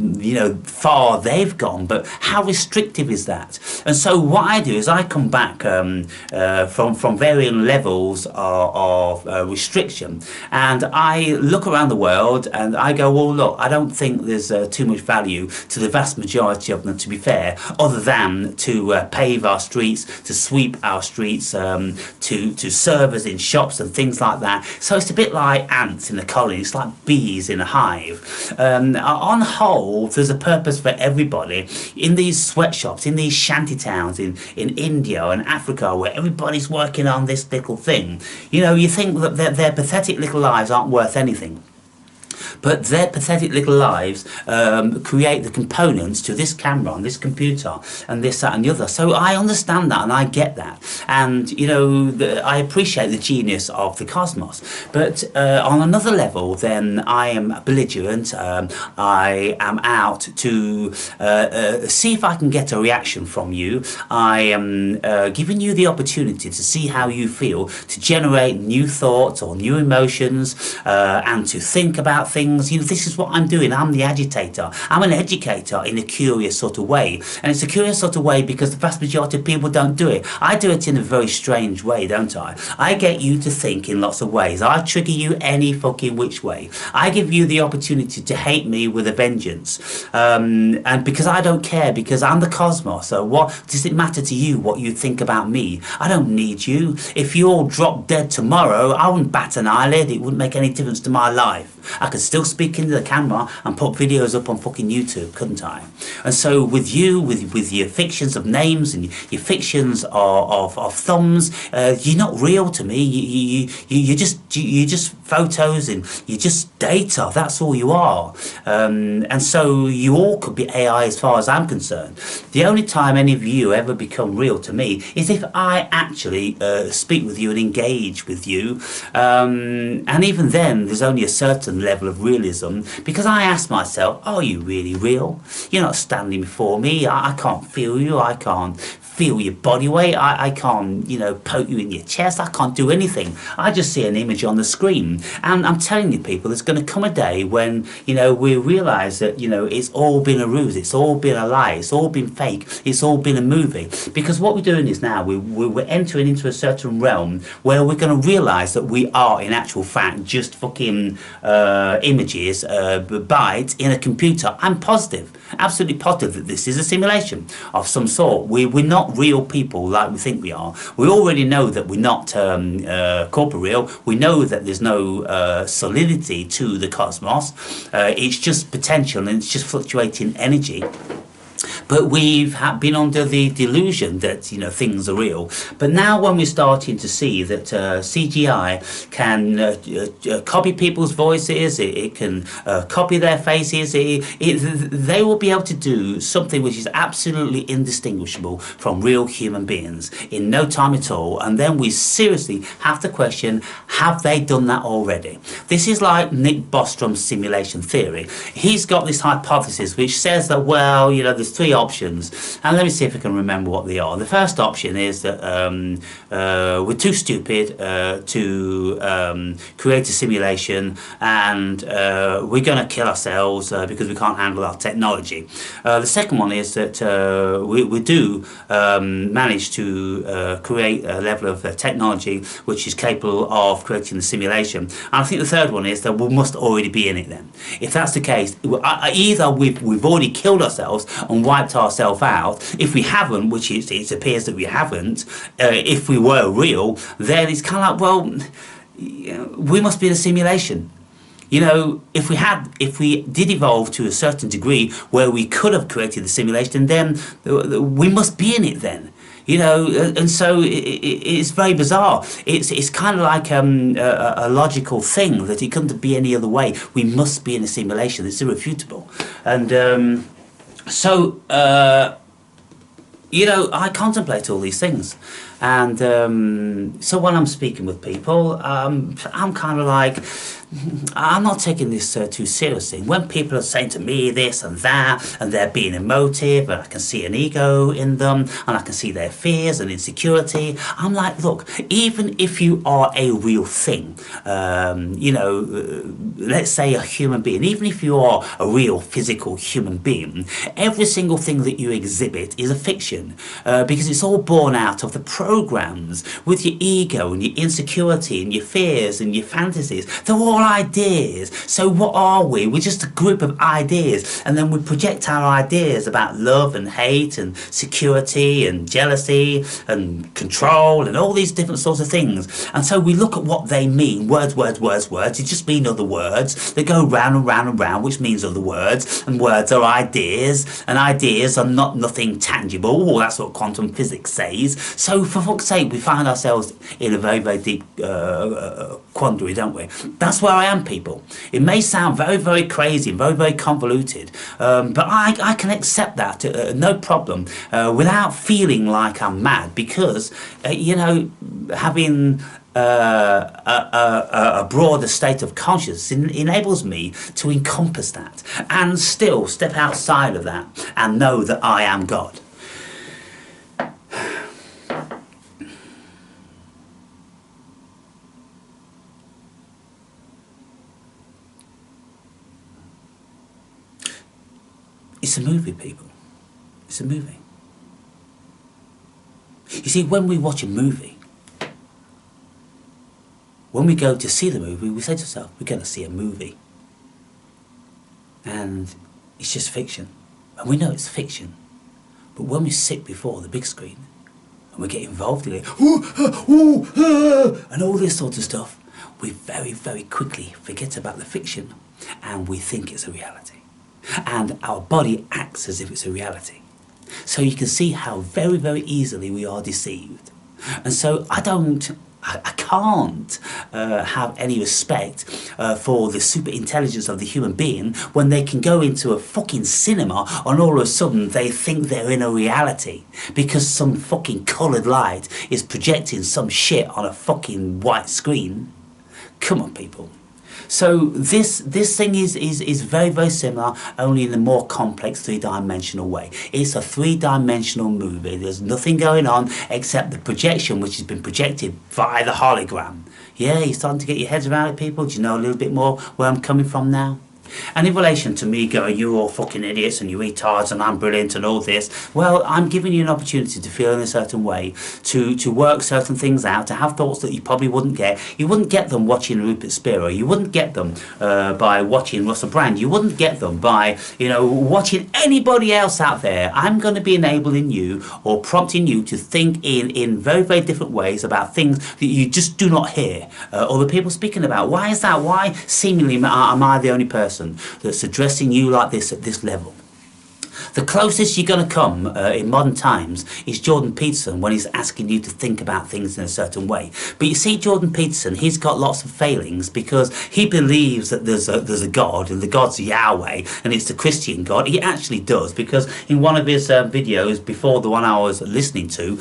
far they've gone. But how restrictive is that? And so what I do is I come back from varying levels of restriction, and I look around the world and I go, well, look, I don't think there's too much value to the vast majority of them, to be fair, other than to pave our streets, to sweep our streets, to serve us in shops and things like that. So it's a bit like ants in a colony, it's like bees in a hive. On the whole, there's a purpose for everybody in these sweatshops, in these shanty towns in India and Africa, where everybody's working on this little thing. You think that their pathetic little lives aren't worth anything. But their pathetic little lives create the components to this camera and this computer and this, that and the other. So I understand that and I get that. And, I appreciate the genius of the cosmos. But on another level, then I am belligerent. I am out to see if I can get a reaction from you. I am giving you the opportunity to see how you feel, to generate new thoughts or new emotions, and to think about things. This is what I'm doing. I'm the agitator. I'm an educator in a curious sort of way. And it's a curious sort of way because the vast majority of people don't do it. I do it in a very strange way, don't I? I get you to think in lots of ways. I trigger you any fucking which way. I give you the opportunity to hate me with a vengeance. And because I don't care, because I'm the cosmos, so what does it matter to you what you think about me? I don't need you. If you all dropped dead tomorrow, I wouldn't bat an eyelid. It wouldn't make any difference to my life. I could still speak into the camera and put videos up on fucking YouTube, couldn't I? And so with you, with your fictions of names and your fictions of thumbs, you're not real to me. You're just photos and you're just data. That's all you are. And so you all could be AI as far as I'm concerned. The only time any of you ever become real to me is if I actually speak with you and engage with you. And even then, there's only a certain level of realism, because I ask myself, are you really real? You're not standing before me. I can't feel you. I can't feel your body weight. I can't, poke you in your chest. I can't do anything. I just see an image on the screen. And I'm telling you, people, there's going to come a day when, we realise that, it's all been a ruse. It's all been a lie. It's all been fake. It's all been a movie. Because what we're doing is now, we're entering into a certain realm where we're going to realise that we are, in actual fact, just fucking images, bytes in a computer. I'm positive, absolutely positive that this is a simulation of some sort. We're not real people like we think we are. We already know that we're not corporeal. We know that there's no solidity to the cosmos. It's just potential and it's just fluctuating energy. But we've been under the delusion that things are real. But now when we're starting to see that CGI can copy people's voices, it can copy their faces, they will be able to do something which is absolutely indistinguishable from real human beings in no time at all. And then we seriously have to question, have they done that already? This is like Nick Bostrom's simulation theory. He's got this hypothesis which says that, well, there's three options, and let me see if I can remember what they are. The first option is that we're too stupid to create a simulation, and we're going to kill ourselves because we can't handle our technology. The second one is that we do manage to create a level of technology which is capable of creating the simulation. And I think the third one is that we must already be in it then. If that's the case, either we've already killed ourselves and wiped ourselves out. If we haven't, which it appears that we haven't, if we were real, then it's kind of like, well, we must be in a simulation. If we did evolve to a certain degree where we could have created the simulation, then we must be in it then. And so it's very bizarre. It's kind of like a logical thing that it couldn't be any other way. We must be in a simulation. It's irrefutable. And so I contemplate all these things. And so when I'm speaking with people, I'm kind of like, I'm not taking this too seriously. When people are saying to me this and that, and they're being emotive, and I can see an ego in them, and I can see their fears and insecurity, I'm like, look, even if you are a real thing, let's say a human being, even if you are a real physical human being, every single thing that you exhibit is a fiction, because it's all born out of the programs with your ego and your insecurity and your fears and your fantasies. They're all ideas. So what are we? We're just a group of ideas, and then we project our ideas about love and hate and security and jealousy and control and all these different sorts of things. And so we look at what they mean. Words. It just mean other words. They go round and round and round, which means other words. And words are ideas, and ideas are not nothing tangible. Well, that's what quantum physics says. So for fuck's sake, we find ourselves in a very, very deep quandary, don't we? That's where I am, people. It may sound very, very crazy and very, very convoluted, but I can accept that, no problem, without feeling like I'm mad, because, having a broader state of consciousness enables me to encompass that and still step outside of that and know that I am God. It's a movie, people. It's a movie. You see, when we watch a movie, when we go to see the movie, we say to ourselves, we're going to see a movie. And it's just fiction. And we know it's fiction. But when we sit before the big screen and we get involved in it, and all this sort of stuff, we very, very quickly forget about the fiction. and we think it's a reality. And our body acts as if it's a reality. So you can see how very, very easily we are deceived. And so I can't have any respect for the super intelligence of the human being when they can go into a fucking cinema and all of a sudden they think they're in a reality because some fucking coloured light is projecting some shit on a fucking white screen. Come on, people. So this thing is very, very similar, only in a more complex three-dimensional way. It's a three-dimensional movie. There's nothing going on except the projection, which has been projected via the hologram. Yeah, you're starting to get your heads around it, people? Do you know a little bit more where I'm coming from now? And in relation to me going, you're all fucking idiots and you retards and I'm brilliant and all this, well, I'm giving you an opportunity to feel in a certain way, to work certain things out, to have thoughts that you probably wouldn't get. You wouldn't get them watching Rupert Spira. You wouldn't get them by watching Russell Brand. You wouldn't get them by, watching anybody else out there. I'm going to be enabling you or prompting you to think in very, very different ways about things that you just do not hear other people speaking about. Why is that? Why seemingly am I the only person that's addressing you like this at this level? The closest you're going to come in modern times is Jordan Peterson when he's asking you to think about things in a certain way. But you see, Jordan Peterson, he's got lots of failings because he believes that there's a God and the God's Yahweh and it's the Christian God. He actually does, because in one of his videos before the one I was listening to,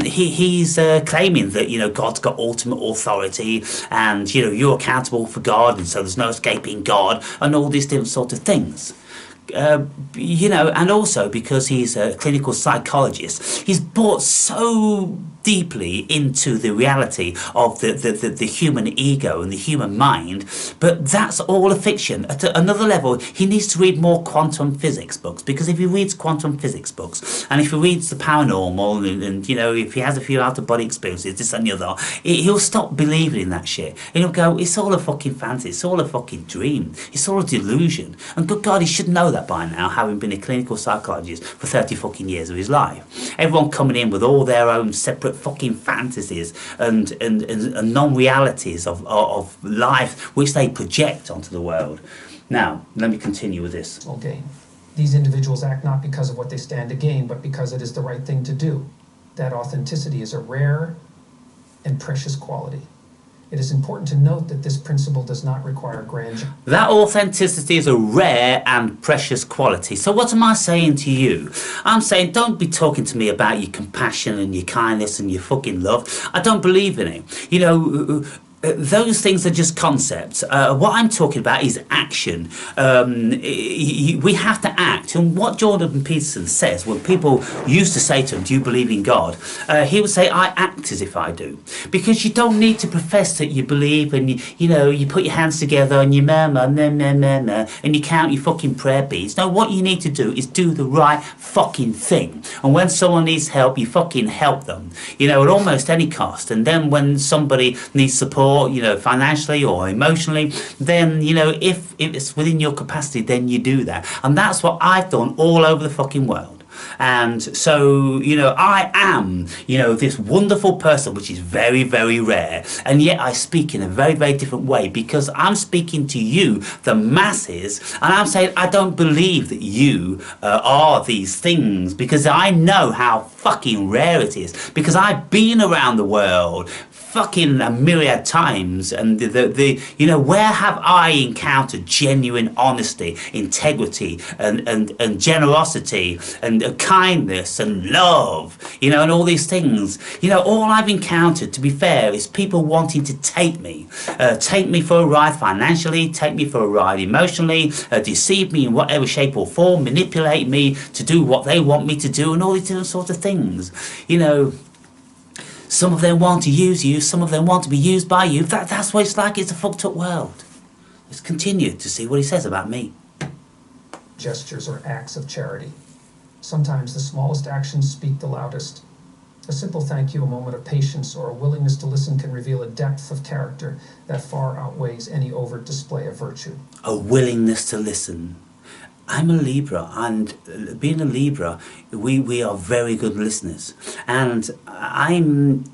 he's claiming that God's got ultimate authority and you're accountable for God and so there's no escaping God and all these different sort of things. And also because he's a clinical psychologist, he's bought so deeply into the reality of the human ego and the human mind, but that's all a fiction. At another level, he needs to read more quantum physics books, because if he reads quantum physics books and if he reads the paranormal and if he has a few out-of-body experiences, this and the other, he'll stop believing in that shit. And he'll go, it's all a fucking fantasy, it's all a fucking dream, it's all a delusion. And good God, he should know that by now, having been a clinical psychologist for 30 fucking years of his life. Everyone coming in with all their own separate fucking fantasies and non-realities of life which they project onto the world. Now, let me continue with this. Gain. These individuals act not because of what they stand to gain, but because it is the right thing to do. That authenticity is a rare and precious quality. It is important to note that this principle does not require grandeur. That authenticity is a rare and precious quality. So what am I saying to you? I'm saying don't be talking to me about your compassion and your kindness and your fucking love. I don't believe in it. Those things are just concepts. What I'm talking about is action. We have to act. And what Jordan Peterson says, when people used to say to him, do you believe in God? He would say, I act as if I do. Because you don't need to profess that you believe and you put your hands together and you murmur, and you count your fucking prayer beads. No, what you need to do is do the right fucking thing. And when someone needs help, you fucking help them, at almost any cost. And then when somebody needs support, financially or emotionally, then, if it's within your capacity, then you do that. And that's what I've done all over the fucking world. And so, I am, this wonderful person, which is very, very rare. And yet I speak in a very, very different way, because I'm speaking to you, the masses, and I'm saying I don't believe that you are these things, because I know how fucking rare it is, because I've been around the world fucking a myriad times, and where have I encountered genuine honesty, integrity, and generosity, and kindness, and love, and all these things? All I've encountered, to be fair, is people wanting to take me for a ride financially, take me for a ride emotionally, deceive me in whatever shape or form, manipulate me to do what they want me to do, and all these different sorts of things. Some of them want to use you, some of them want to be used by you. That's what it's like. It's a fucked up world. Let's continue to see what he says about me. Gestures or acts of charity. Sometimes the smallest actions speak the loudest. A simple thank you, a moment of patience, or a willingness to listen can reveal a depth of character that far outweighs any overt display of virtue. A willingness to listen. I'm a Libra, and being a Libra, we are very good listeners. And I'm,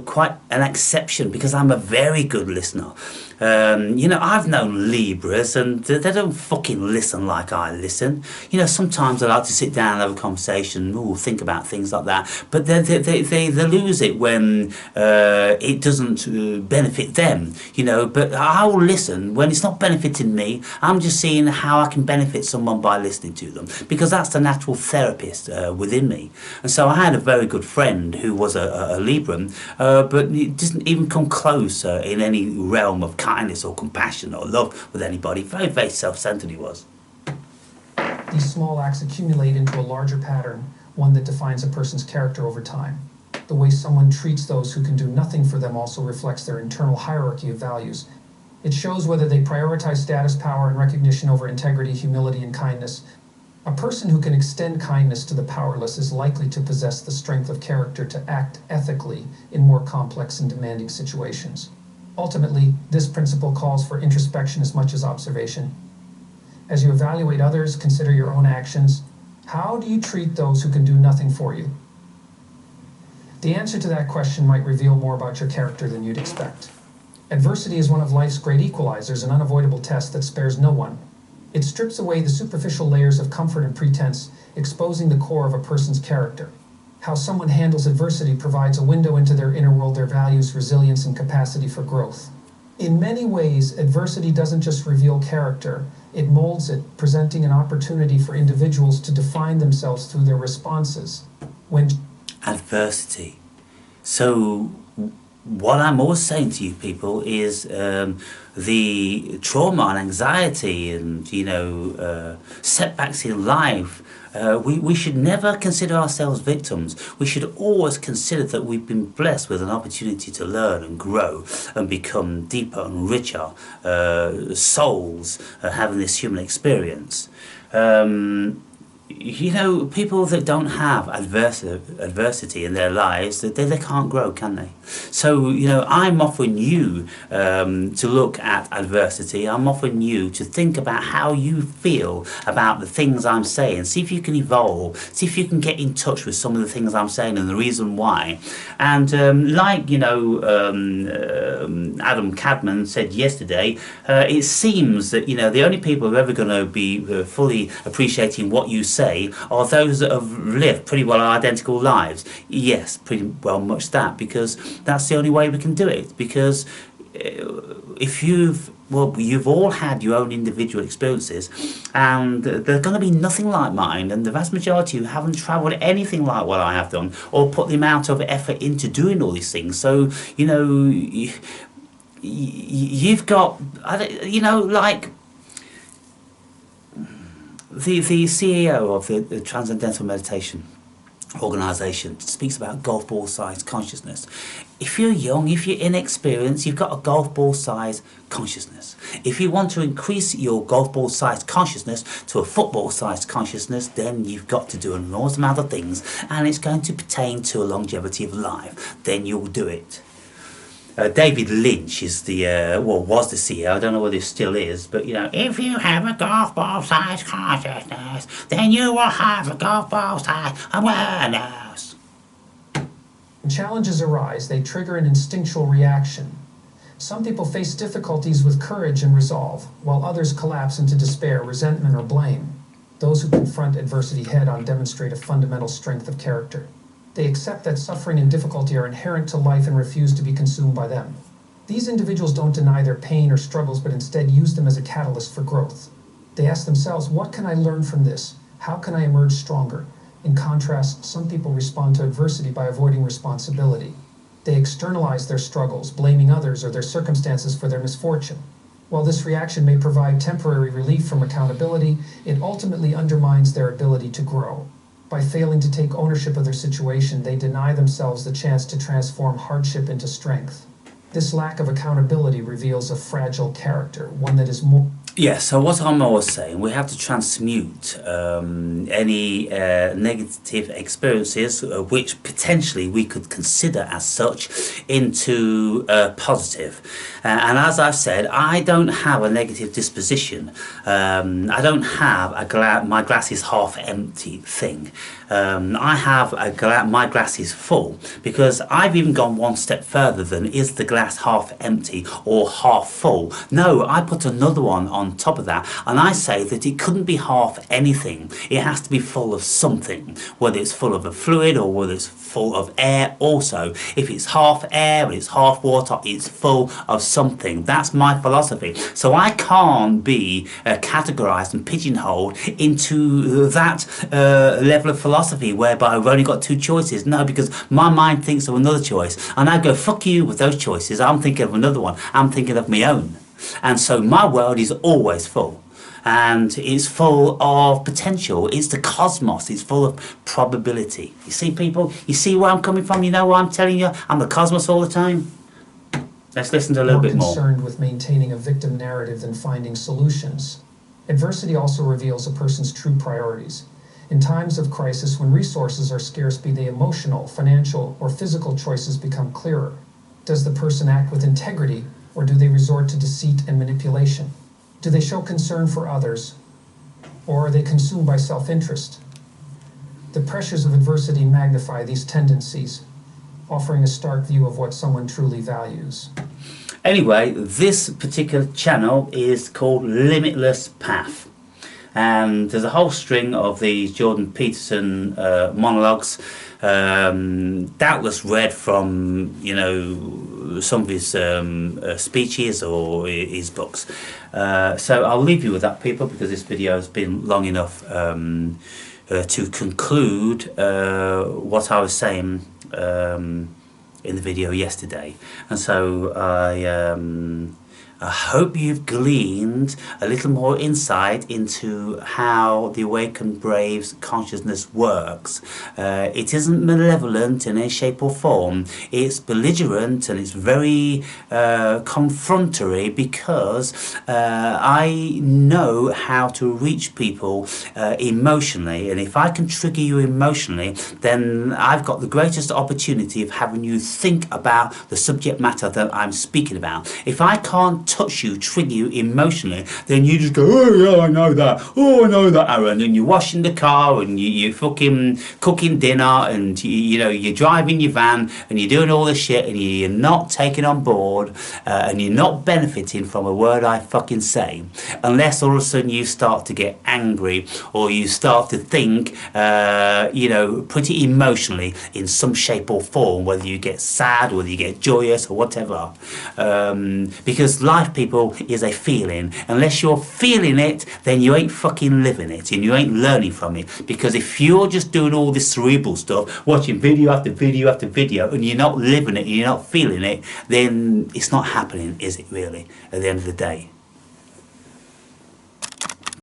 quite an exception, because I'm a very good listener. You know, I've known Libras, and they don't fucking listen like I listen. You know, sometimes I like to sit down and have a conversation, think about things like that. But they lose it when it doesn't benefit them. You know, but I will listen when it's not benefiting me. I'm just seeing how I can benefit someone by listening to them, because that's the natural therapist within me. And so I had a very good friend who was a Libran, but it didn't even come close in any realm of kindness or compassion or love with anybody. Very, very self-centered he was. These small acts accumulate into a larger pattern, one that defines a person's character over time. The way someone treats those who can do nothing for them also reflects their internal hierarchy of values. It shows whether they prioritize status, power, and recognition over integrity, humility, and kindness. A person who can extend kindness to the powerless is likely to possess the strength of character to act ethically in more complex and demanding situations. Ultimately, this principle calls for introspection as much as observation. As you evaluate others, consider your own actions. How do you treat those who can do nothing for you? The answer to that question might reveal more about your character than you'd expect. Adversity is one of life's great equalizers, an unavoidable test that spares no one. It strips away the superficial layers of comfort and pretense, exposing the core of a person's character. How someone handles adversity provides a window into their inner world, their values, resilience, and capacity for growth. In many ways, adversity doesn't just reveal character, it molds it, presenting an opportunity for individuals to define themselves through their responses. Adversity. So what I'm always saying to you people is the trauma and anxiety and, you know, setbacks in life, we should never consider ourselves victims. We should always consider that we've been blessed with an opportunity to learn and grow and become deeper and richer souls having this human experience. You know, people that don't have adversity in their lives, they can't grow, can they? So, you know, I'm offering you to look at adversity. I'm offering you to think about how you feel about the things I'm saying. See if you can evolve. See if you can get in touch with some of the things I'm saying and the reason why. And like, you know, Adam Cadman said yesterday, it seems that, you know, the only people who are ever going to be fully appreciating what you say are those that have lived pretty well identical lives. Yes, pretty well much that, because that's the only way we can do it. Because if you've all had your own individual experiences, and they're going to be nothing like mine, and the vast majority of you haven't travelled anything like what I have done, or put the amount of effort into doing all these things. So, you know, you've got, you know, like the CEO of the Transcendental Meditation organisation speaks about golf ball size consciousness. If you're young, if you're inexperienced, you've got a golf ball size consciousness. If you want to increase your golf ball size consciousness to a football size consciousness, then you've got to do an enormous amount of things, and it's going to pertain to a longevity of life. Then you'll do it. David Lynch is the, was the CEO, I don't know whether he still is, but, you know, if you have a golf ball size consciousness, then you will have a golf ball size awareness. When challenges arise, they trigger an instinctual reaction. Some people face difficulties with courage and resolve, while others collapse into despair, resentment, or blame. Those who confront adversity head-on demonstrate a fundamental strength of character. They accept that suffering and difficulty are inherent to life and refuse to be consumed by them. These individuals don't deny their pain or struggles, but instead use them as a catalyst for growth. They ask themselves, what can I learn from this? How can I emerge stronger? In contrast, some people respond to adversity by avoiding responsibility. They externalize their struggles, blaming others or their circumstances for their misfortune. While this reaction may provide temporary relief from accountability, it ultimately undermines their ability to grow. By failing to take ownership of their situation, they deny themselves the chance to transform hardship into strength. This lack of accountability reveals a fragile character, one that is more... Yeah, so what I'm always saying, we have to transmute any negative experiences, which potentially we could consider as such, into positive. And as I've said, I don't have a negative disposition. I don't have a my glass is half empty thing. I have my glass is full, because I've even gone one step further than is the glass half empty or half full. No, I put another one on top of that, and I say that it couldn't be half anything. It has to be full of something, whether it's full of a fluid or whether it's full of air. Also, if it's half air, it's half water, it's full of something. That's my philosophy. So I can't be categorized and pigeonholed into that level of philosophy whereby I've only got two choices. No, because my mind thinks of another choice, and I go, fuck you with those choices. I'm thinking of another one. I'm thinking of my own. And so my world is always full, and it's full of potential. It's the cosmos. It's full of probability. You see, people, you see where I'm coming from? You know what I'm telling you? I'm the cosmos all the time. Let's listen to a little bit more. Concerned with maintaining a victim narrative than finding solutions. Adversity also reveals a person's true priorities. In times of crisis, when resources are scarce, be they emotional, financial, or physical choices become clearer. Does the person act with integrity, or do they resort to deceit and manipulation? Do they show concern for others, or are they consumed by self-interest? The pressures of adversity magnify these tendencies, offering a stark view of what someone truly values. Anyway, this particular channel is called Limitless Path. And there's a whole string of these Jordan Peterson monologues, doubtless read from, you know, some of his speeches or his books. So I'll leave you with that, people, because this video has been long enough to conclude what I was saying in the video yesterday. And so I hope you've gleaned a little more insight into how the Awakened Brave's consciousness works. It isn't malevolent in any shape or form. It's belligerent, and it's very confrontatory, because I know how to reach people emotionally, and if I can trigger you emotionally, then I've got the greatest opportunity of having you think about the subject matter that I'm speaking about. If I can't touch you, trigger you emotionally, then you just go, oh yeah, I know that, oh I know that, Aaron, and you're washing the car, and you're fucking cooking dinner, and you know, you're driving your van, and you're doing all this shit, and you're not taking on board, and you're not benefiting from a word I fucking say, unless all of a sudden you start to get angry, or you start to think, you know, pretty emotionally in some shape or form, whether you get sad, whether you get joyous, or whatever, because life, people, is a feeling. Unless you're feeling it, then you ain't fucking living it, and you ain't learning from it. Because if you're just doing all this cerebral stuff, watching video after video after video, and you're not living it, and you're not feeling it, then it's not happening, is it really, at the end of the day?